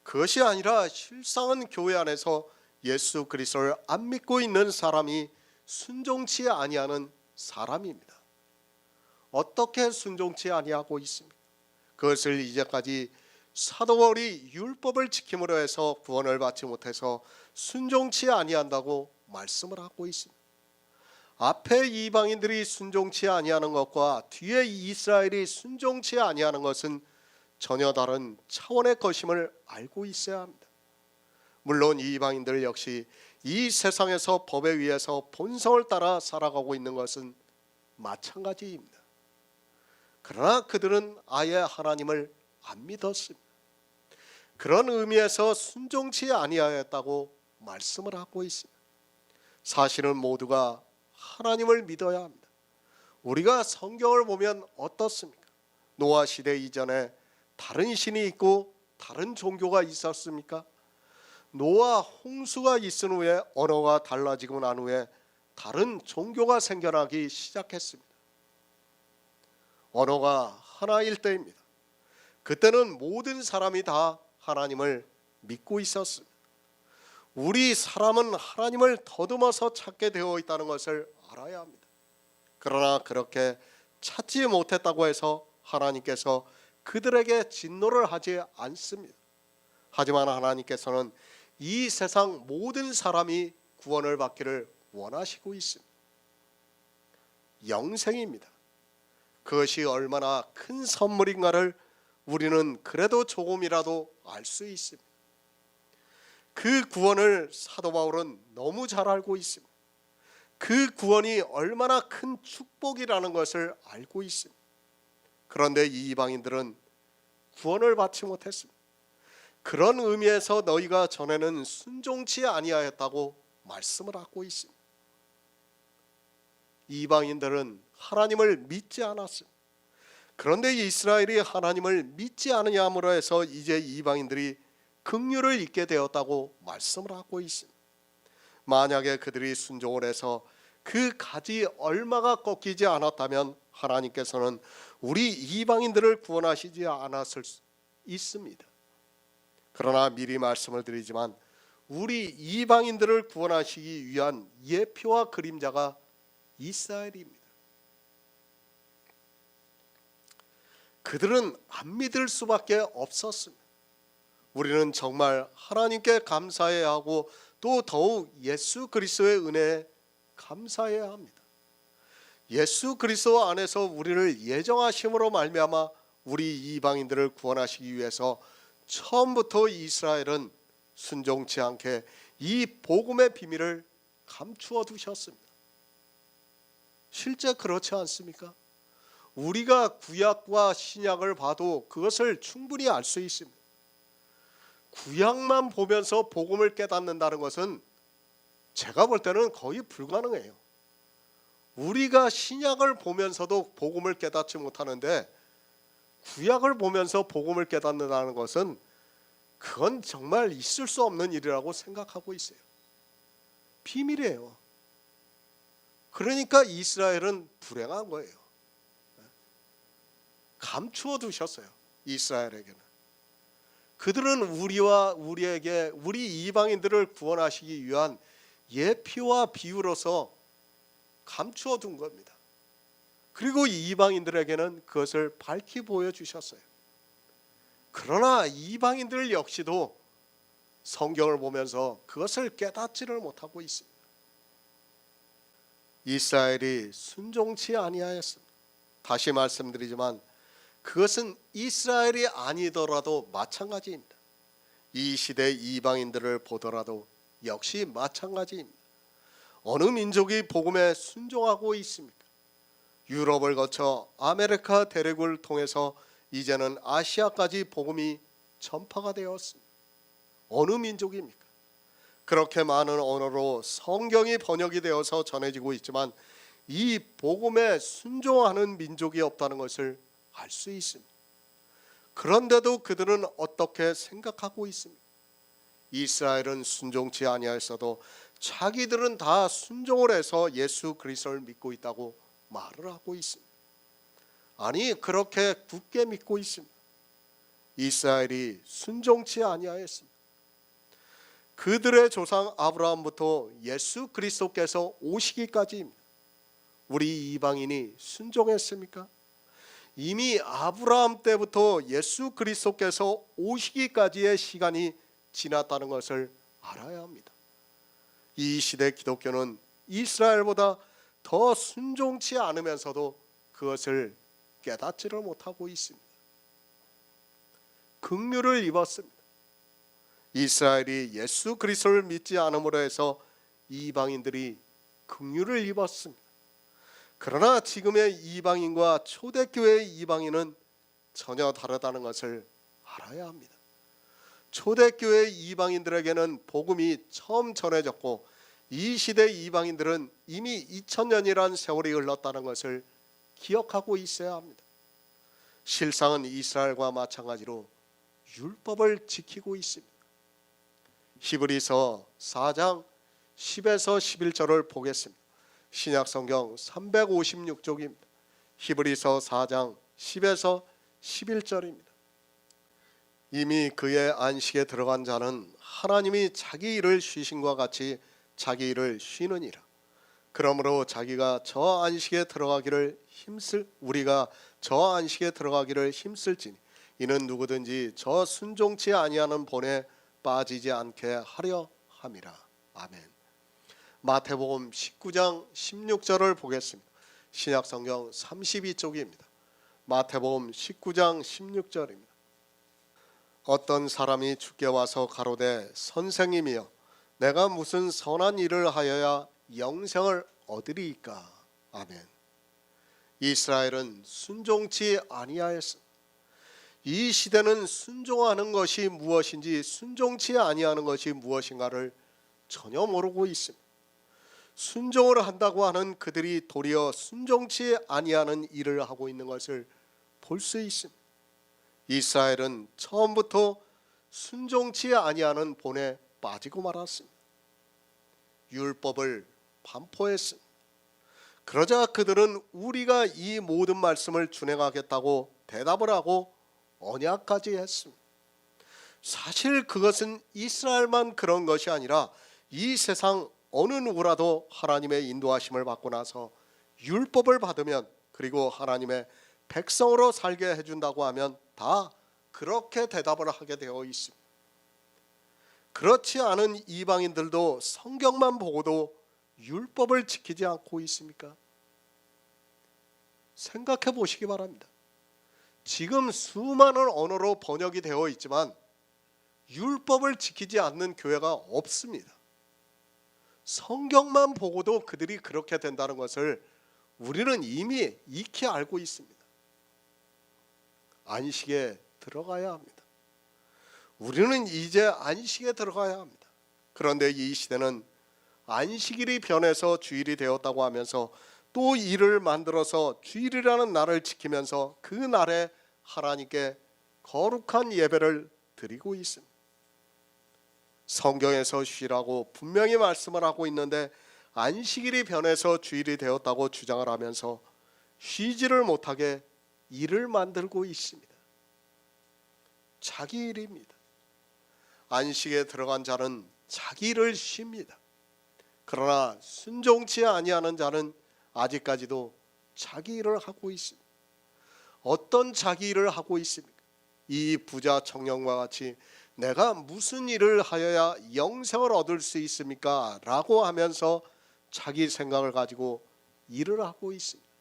그것이 아니라 실상은 교회 안에서 예수 그리스도를 안 믿고 있는 사람이 순종치 아니하는 사람입니다. 어떻게 순종치 아니하고 있습니까? 그것을 이제까지 사도 바울이 율법을 지킴으로 해서 구원을 받지 못해서 순종치 아니한다고 말씀을 하고 있습니다. 앞에 이방인들이 순종치 아니하는 것과 뒤에 이스라엘이 순종치 아니하는 것은 전혀 다른 차원의 것임을 알고 있어야 합니다. 물론 이방인들 역시 이 세상에서 법에 의해서 본성을 따라 살아가고 있는 것은 마찬가지입니다. 그러나 그들은 아예 하나님을 안 믿었습니다. 그런 의미에서 순종치 아니하였다고 말씀을 하고 있습니다. 사실은 모두가 하나님을 믿어야 합니다. 우리가 성경을 보면 어떻습니까? 노아 시대 이전에 다른 신이 있고 다른 종교가 있었습니까? 노아 홍수가 있은 후에 언어가 달라지고 난 후에 다른 종교가 생겨나기 시작했습니다. 언어가 하나일 때입니다. 그때는 모든 사람이 다 하나님을 믿고 있었습니다. 우리 사람은 하나님을 더듬어서 찾게 되어 있다는 것을 알아야 합니다. 그러나 그렇게 찾지 못했다고 해서 하나님께서 그들에게 진노를 하지 않습니다. 하지만 하나님께서는 이 세상 모든 사람이 구원을 받기를 원하시고 있습니다. 영생입니다. 그것이 얼마나 큰 선물인가를 우리는 그래도 조금이라도 알 수 있습니다. 그 구원을 사도 바울은 너무 잘 알고 있습니다. 그 구원이 얼마나 큰 축복이라는 것을 알고 있습니다. 그런데 이 이방인들은 구원을 받지 못했습니다. 그런 의미에서 너희가 전에는 순종치 아니하였다고 말씀을 하고 있습니다. 이방인들은 하나님을 믿지 않았습니다. 그런데 이스라엘이 하나님을 믿지 않으므로 해서 이제 이방인들이 긍휼을 잊게 되었다고 말씀을 하고 있습니다. 만약에 그들이 순종을 해서 그 가지 얼마가 꺾이지 않았다면 하나님께서는 우리 이방인들을 구원하시지 않았을 수 있습니다. 그러나 미리 말씀을 드리지만 우리 이방인들을 구원하시기 위한 예표와 그림자가 이스라엘입니다. 그들은 안 믿을 수밖에 없었습니다. 우리는 정말 하나님께 감사해야 하고 또 더욱 예수 그리스도의 은혜에 감사해야 합니다. 예수 그리스도 안에서 우리를 예정하심으로 말미암아 우리 이방인들을 구원하시기 위해서 처음부터 이스라엘은 순종치 않게 이 복음의 비밀을 감추어 두셨습니다. 실제 그렇지 않습니까? 우리가 구약과 신약을 봐도 그것을 충분히 알 수 있습니다. 구약만 보면서 복음을 깨닫는다는 것은 제가 볼 때는 거의 불가능해요. 우리가 신약을 보면서도 복음을 깨닫지 못하는데 구약을 보면서 복음을 깨닫는다는 것은 그건 정말 있을 수 없는 일이라고 생각하고 있어요. 비밀이에요. 그러니까 이스라엘은 불행한 거예요. 감추어 두셨어요. 이스라엘에게는. 그들은 우리에게 우리 이방인들을 구원하시기 위한 예표와 비유로서 감추어 둔 겁니다. 그리고 이방인들에게는 그것을 밝히 보여주셨어요. 그러나 이방인들 역시도 성경을 보면서 그것을 깨닫지를 못하고 있습니다. 이스라엘이 순종치 아니하였습니다. 다시 말씀드리지만 그것은 이스라엘이 아니더라도 마찬가지입니다. 이 시대 이방인들을 보더라도 역시 마찬가지입니다. 어느 민족이 복음에 순종하고 있습니까? 유럽을 거쳐 아메리카 대륙을 통해서 이제는 아시아까지 복음이 전파가 되었습니다. 어느 민족입니까? 그렇게 많은 언어로 성경이 번역이 되어서 전해지고 있지만 이 복음에 순종하는 민족이 없다는 것을 알 수 있습니다. 그런데도 그들은 어떻게 생각하고 있습니까? 이스라엘은 순종치 아니하였어도 자기들은 다 순종을 해서 예수 그리스도를 믿고 있다고 말을 하고 있습니다. 아니, 그렇게 굳게 믿고 있습니다. 이스라엘이 순종치 아니하였습니다. 그들의 조상 아브라함부터 예수 그리스도께서 오시기까지입니다. 우리 이방인이 순종했습니까? 이미 아브라함 때부터 예수 그리스도께서 오시기까지의 시간이 지났다는 것을 알아야 합니다. 이 시대 기독교는 이스라엘보다 더 순종치 않으면서도 그것을 깨닫지를 못하고 있습니다. 긍휼을 입었습니다. 이스라엘이 예수 그리스도를 믿지 않음으로 해서 이방인들이 긍휼을 입었습니다. 그러나 지금의 이방인과 초대교회의 이방인은 전혀 다르다는 것을 알아야 합니다. 초대교회의 이방인들에게는 복음이 처음 전해졌고 이 시대 이방인들은 이미 2000년이란 세월이 흘렀다는 것을 기억하고 있어야 합니다. 실상은 이스라엘과 마찬가지로 율법을 지키고 있습니다. 히브리서 4장 10에서 11절을 보겠습니다. 신약성경 356쪽입니다. 히브리서 4장 10에서 11절입니다. 이미 그의 안식에 들어간 자는 하나님이 자기 일을 쉬신과 같이 자기 일을 쉬느니라. 그러므로 자기가 저 안식에 들어가기를 우리가 저 안식에 들어가기를 힘쓸지니 이는 누구든지 저 순종치 아니하는 본에 빠지지 않게 하려 함이라. 아멘. 마태복음 19장 16절을 보겠습니다. 신약성경 32쪽입니다. 마태복음 19장 16절입니다. 어떤 사람이 주께 와서 가로되 선생님이여 내가 무슨 선한 일을 하여야 영생을 얻으리이까. 아멘. 이스라엘은 순종치 아니하였습니다. 이 시대는 순종하는 것이 무엇인지 순종치 아니하는 것이 무엇인가를 전혀 모르고 있습니다. 순종을 한다고 하는 그들이 도리어 순종치 아니하는 일을 하고 있는 것을 볼 수 있습니다. 이스라엘은 처음부터 순종치 아니하는 본에 빠지고 말았습니다. 율법을 반포했습니다. 그러자 그들은 우리가 이 모든 말씀을 준행하겠다고 대답을 하고 언약까지 했습니다. 사실 그것은 이스라엘만 그런 것이 아니라 이 세상 어느 누구라도 하나님의 인도하심을 받고 나서 율법을 받으면 그리고 하나님의 백성으로 살게 해준다고 하면 다 그렇게 대답을 하게 되어 있습니다. 그렇지 않은 이방인들도 성경만 보고도 율법을 지키지 않고 있습니까? 생각해 보시기 바랍니다. 지금 수많은 언어로 번역이 되어 있지만 율법을 지키지 않는 교회가 없습니다. 성경만 보고도 그들이 그렇게 된다는 것을 우리는 이미 익히 알고 있습니다. 안식에 들어가야 합니다. 우리는 이제 안식에 들어가야 합니다. 그런데 이 시대는 안식일이 변해서 주일이 되었다고 하면서 또 일을 만들어서 주일이라는 날을 지키면서 그 날에 하나님께 거룩한 예배를 드리고 있습니다. 성경에서 쉬라고 분명히 말씀을 하고 있는데 안식일이 변해서 주일이 되었다고 주장을 하면서 쉬지를 못하게 일을 만들고 있습니다. 자기 일입니다. 안식에 들어간 자는 자기 일을 쉽니다. 그러나 순종치 아니하는 자는 아직까지도 자기 일을 하고 있습니다. 어떤 자기 일을 하고 있습니까? 이 부자 청년과 같이 내가 무슨 일을 하여야 영생을 얻을 수 있습니까? 라고 하면서 자기 생각을 가지고 일을 하고 있습니다.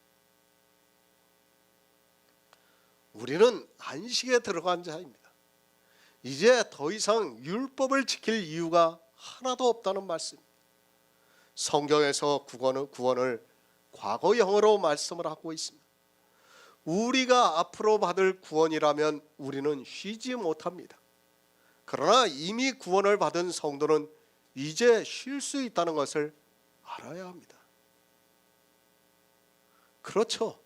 우리는 안식에 들어간 자입니다. 이제 더 이상 율법을 지킬 이유가 하나도 없다는 말씀입니다. 성경에서 구원을 과거형으로 말씀을 하고 있습니다. 우리가 앞으로 받을 구원이라면 우리는 쉬지 못합니다. 그러나 이미 구원을 받은 성도는 이제 쉴 수 있다는 것을 알아야 합니다. 그렇죠.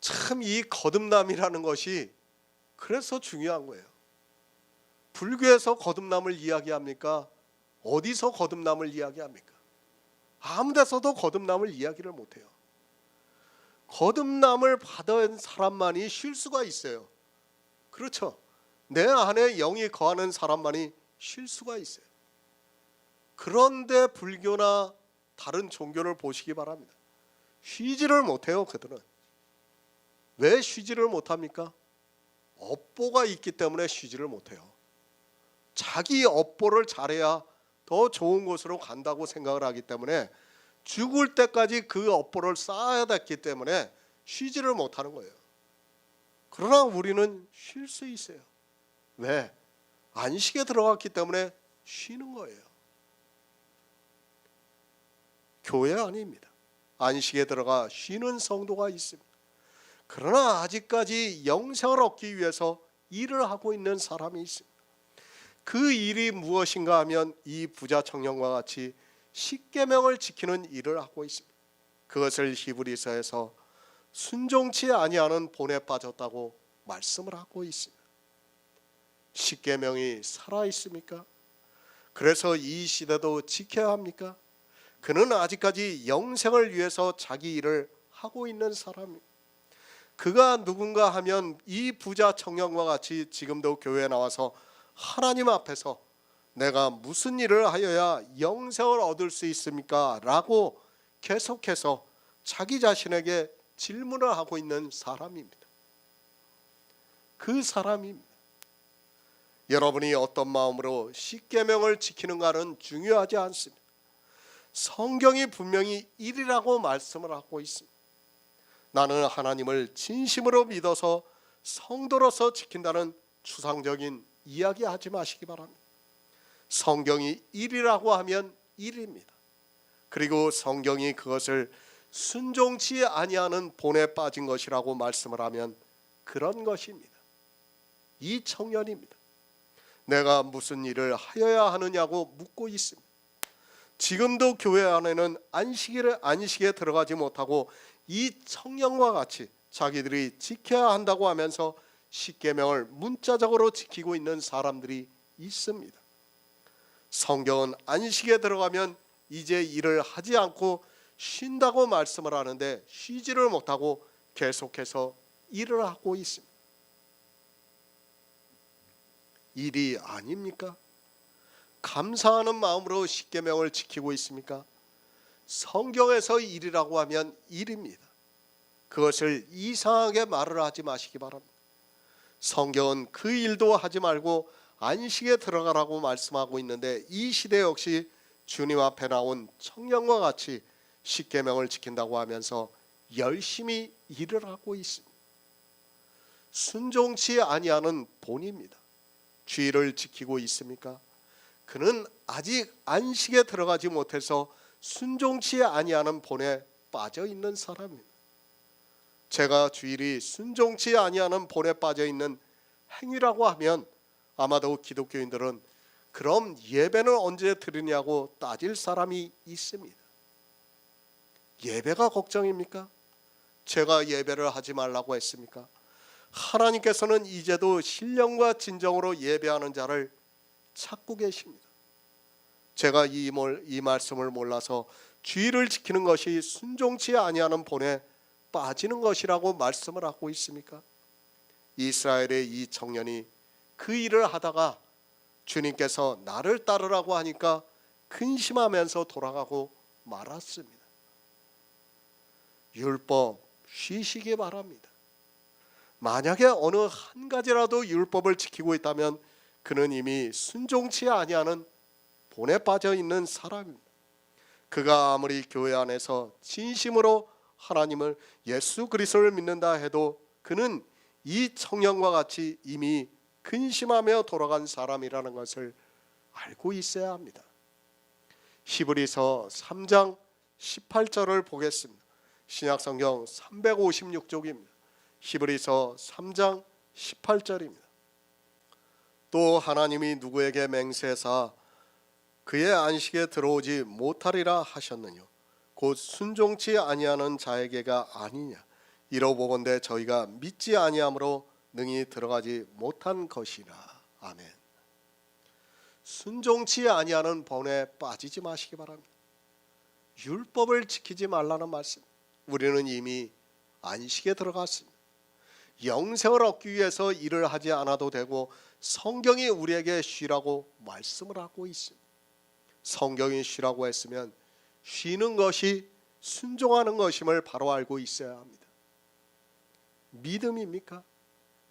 참 이 거듭남이라는 것이 그래서 중요한 거예요. 불교에서 거듭남을 이야기합니까? 어디서 거듭남을 이야기합니까? 아무 데서도 거듭남을 이야기를 못해요. 거듭남을 받은 사람만이 쉴 수가 있어요. 그렇죠. 내 안에 영이 거하는 사람만이 쉴 수가 있어요. 그런데 불교나 다른 종교를 보시기 바랍니다. 쉬지를 못해요. 그들은 왜 쉬지를 못합니까? 업보가 있기 때문에 쉬지를 못해요. 자기 업보를 잘해야 더 좋은 곳으로 간다고 생각을 하기 때문에 죽을 때까지 그 업보를 쌓아야 됐기 때문에 쉬지를 못하는 거예요. 그러나 우리는 쉴 수 있어요. 왜? 안식에 들어갔기 때문에 쉬는 거예요. 교회 아닙니다. 안식에 들어가 쉬는 성도가 있습니다. 그러나 아직까지 영생을 얻기 위해서 일을 하고 있는 사람이 있습니다. 그 일이 무엇인가 하면 이 부자 청년과 같이 십계명을 지키는 일을 하고 있습니다. 그것을 히브리서에서 순종치 아니하는 본에 빠졌다고 말씀을 하고 있습니다. 십계명이 살아 있습니까? 그래서 이 시대도 지켜야 합니까? 그는 아직까지 영생을 위해서 자기 일을 하고 있는 사람입니다. 그가 누군가 하면 이 부자 청년과 같이 지금도 교회에 나와서 하나님 앞에서 내가 무슨 일을 하여야 영생을 얻을 수 있습니까? 라고 계속해서 자기 자신에게 질문을 하고 있는 사람입니다. 그 사람입니다. 여러분이 어떤 마음으로 십계명을 지키는가는 중요하지 않습니다. 성경이 분명히 일이라고 말씀을 하고 있습니다. 나는 하나님을 진심으로 믿어서 성도로서 지킨다는 추상적인 이야기 하지 마시기 바랍니다. 성경이 일이라고 하면 일입니다. 그리고 성경이 그것을 순종치 아니하는 본에 빠진 것이라고 말씀을 하면 그런 것입니다. 이 청년입니다. 내가 무슨 일을 하여야 하느냐고 묻고 있습니다. 지금도 교회 안에는 안식에 들어가지 못하고 이 청년과 같이 자기들이 지켜야 한다고 하면서 십계명을 문자적으로 지키고 있는 사람들이 있습니다. 성경은 안식에 들어가면 이제 일을 하지 않고 쉰다고 말씀을 하는데 쉬지를 못하고 계속해서 일을 하고 있습니다. 일이 아닙니까? 감사하는 마음으로 십계명을 지키고 있습니까? 성경에서 일이라고 하면 일입니다. 그것을 이상하게 말을 하지 마시기 바랍니다. 성경은 그 일도 하지 말고 안식에 들어가라고 말씀하고 있는데 이 시대 역시 주님 앞에 나온 청년과 같이 십계명을 지킨다고 하면서 열심히 일을 하고 있습니다. 순종치 아니하는 본입니다. 주의를 지키고 있습니까? 그는 아직 안식에 들어가지 못해서 순종치 아니하는 본에 빠져 있는 사람입니다. 제가 주일이 순종치 아니하는 본에 빠져 있는 행위라고 하면 아마도 기독교인들은 그럼 예배는 언제 드리냐고 따질 사람이 있습니다. 예배가 걱정입니까? 제가 예배를 하지 말라고 했습니까? 하나님께서는 이제도 신령과 진정으로 예배하는 자를 찾고 계십니다. 제가 이 말씀을 몰라서 주의를 지키는 것이 순종치 아니하는 본에 빠지는 것이라고 말씀을 하고 있습니까? 이스라엘의 이 청년이 그 일을 하다가 주님께서 나를 따르라고 하니까 근심하면서 돌아가고 말았습니다. 율법 쉬시기 바랍니다. 만약에 어느 한 가지라도 율법을 지키고 있다면 그는 이미 순종치 아니하는 본에 빠져 있는 사람입니다. 그가 아무리 교회 안에서 진심으로 하나님을 예수 그리스도를 믿는다 해도 그는 이 청년과 같이 이미 근심하며 돌아간 사람이라는 것을 알고 있어야 합니다. 히브리서 3장 18절을 보겠습니다. 신약성경 356쪽입니다. 히브리서 3장 18절입니다. 또 하나님이 누구에게 맹세하사 그의 안식에 들어오지 못하리라 하셨느냐 곧 순종치 아니하는 자에게가 아니냐 이러보건대 저희가 믿지 아니함으로 능히 들어가지 못한 것이라. 아멘. 순종치 아니하는 본에 빠지지 마시기 바랍니다. 율법을 지키지 말라는 말씀. 우리는 이미 안식에 들어갔습니다. 영생을 얻기 위해서 일을 하지 않아도 되고 성경이 우리에게 쉬라고 말씀을 하고 있습니다. 성경이 쉬라고 했으면 쉬는 것이 순종하는 것임을 바로 알고 있어야 합니다. 믿음입니까?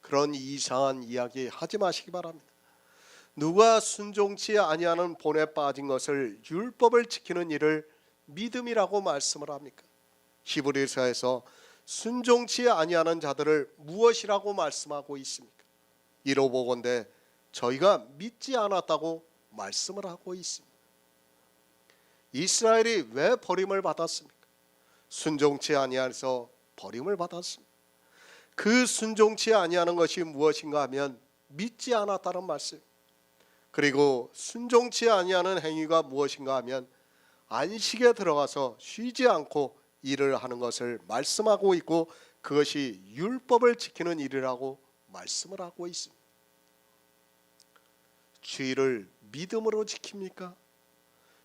그런 이상한 이야기 하지 마시기 바랍니다. 누가 순종치 아니하는 본에 빠진 것을 율법을 지키는 일을 믿음이라고 말씀을 합니까? 히브리서에서 순종치 아니하는 자들을 무엇이라고 말씀하고 있습니까? 이로 보건대 저희가 믿지 않았다고 말씀을 하고 있습니다. 이스라엘이 왜 버림을 받았습니까? 순종치 아니하여서 버림을 받았습니다. 그 순종치 아니하는 것이 무엇인가 하면 믿지 않았다는 말씀. 그리고 순종치 아니하는 행위가 무엇인가 하면 안식에 들어가서 쉬지 않고 일을 하는 것을 말씀하고 있고, 그것이 율법을 지키는 일이라고 말씀을 하고 있습니다. 주일을 믿음으로 지킵니까?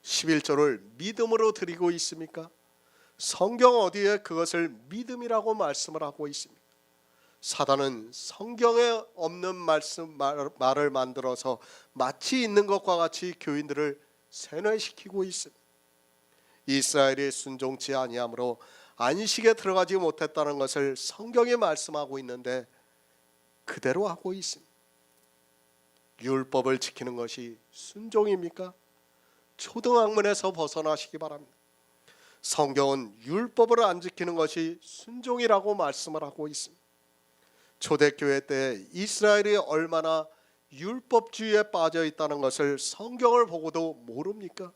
11조를 믿음으로 드리고 있습니까? 성경 어디에 그것을 믿음이라고 말씀을 하고 있습니까? 사단은 성경에 없는 말을 만들어서 마치 있는 것과 같이 교인들을 세뇌시키고 있습니다. 이스라엘이 순종치 아니함으로 안식에 들어가지 못했다는 것을 성경이 말씀하고 있는데 그대로 하고 있습니다. 율법을 지키는 것이 순종입니까? 초등학문에서 벗어나시기 바랍니다. 성경은 율법을 안 지키는 것이 순종이라고 말씀을 하고 있습니다. 초대교회 때 이스라엘이 얼마나 율법주의에 빠져 있다는 것을 성경을 보고도 모릅니까?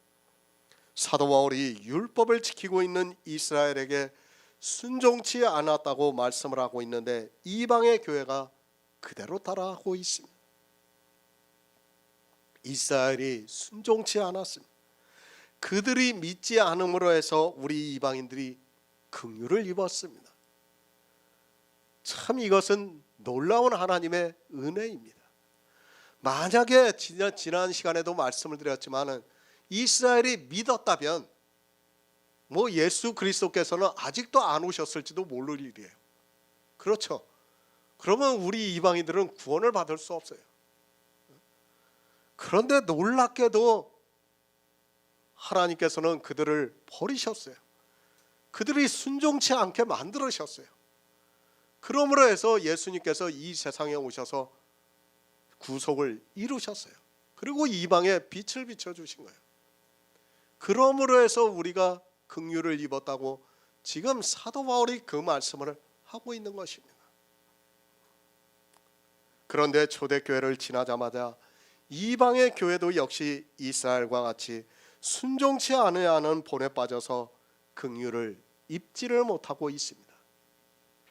사도 바울이 율법을 지키고 있는 이스라엘에게 순종치 않았다고 말씀을 하고 있는데 이방의 교회가 그대로 따라하고 있습니다. 이스라엘이 순종치 않았습니다. 그들이 믿지 않음으로 해서 우리 이방인들이 긍휼을 입었습니다. 참 이것은 놀라운 하나님의 은혜입니다. 만약에 지난 시간에도 말씀을 드렸지만은 이스라엘이 믿었다면 예수 그리스도께서는 아직도 안 오셨을지도 모를 일이에요. 그렇죠? 그러면 우리 이방인들은 구원을 받을 수 없어요. 그런데 놀랍게도 하나님께서는 그들을 버리셨어요. 그들이 순종치 않게 만들으셨어요. 그러므로 해서 예수님께서 이 세상에 오셔서 구속을 이루셨어요. 그리고 이방에 빛을 비춰주신 거예요. 그러므로 해서 우리가 긍휼을 입었다고 지금 사도 바울이 그 말씀을 하고 있는 것입니다. 그런데 초대교회를 지나자마자 이방의 교회도 역시 이스라엘과 같이 순종치 않아야 하는 본에 빠져서 긍휼을 입지를 못하고 있습니다.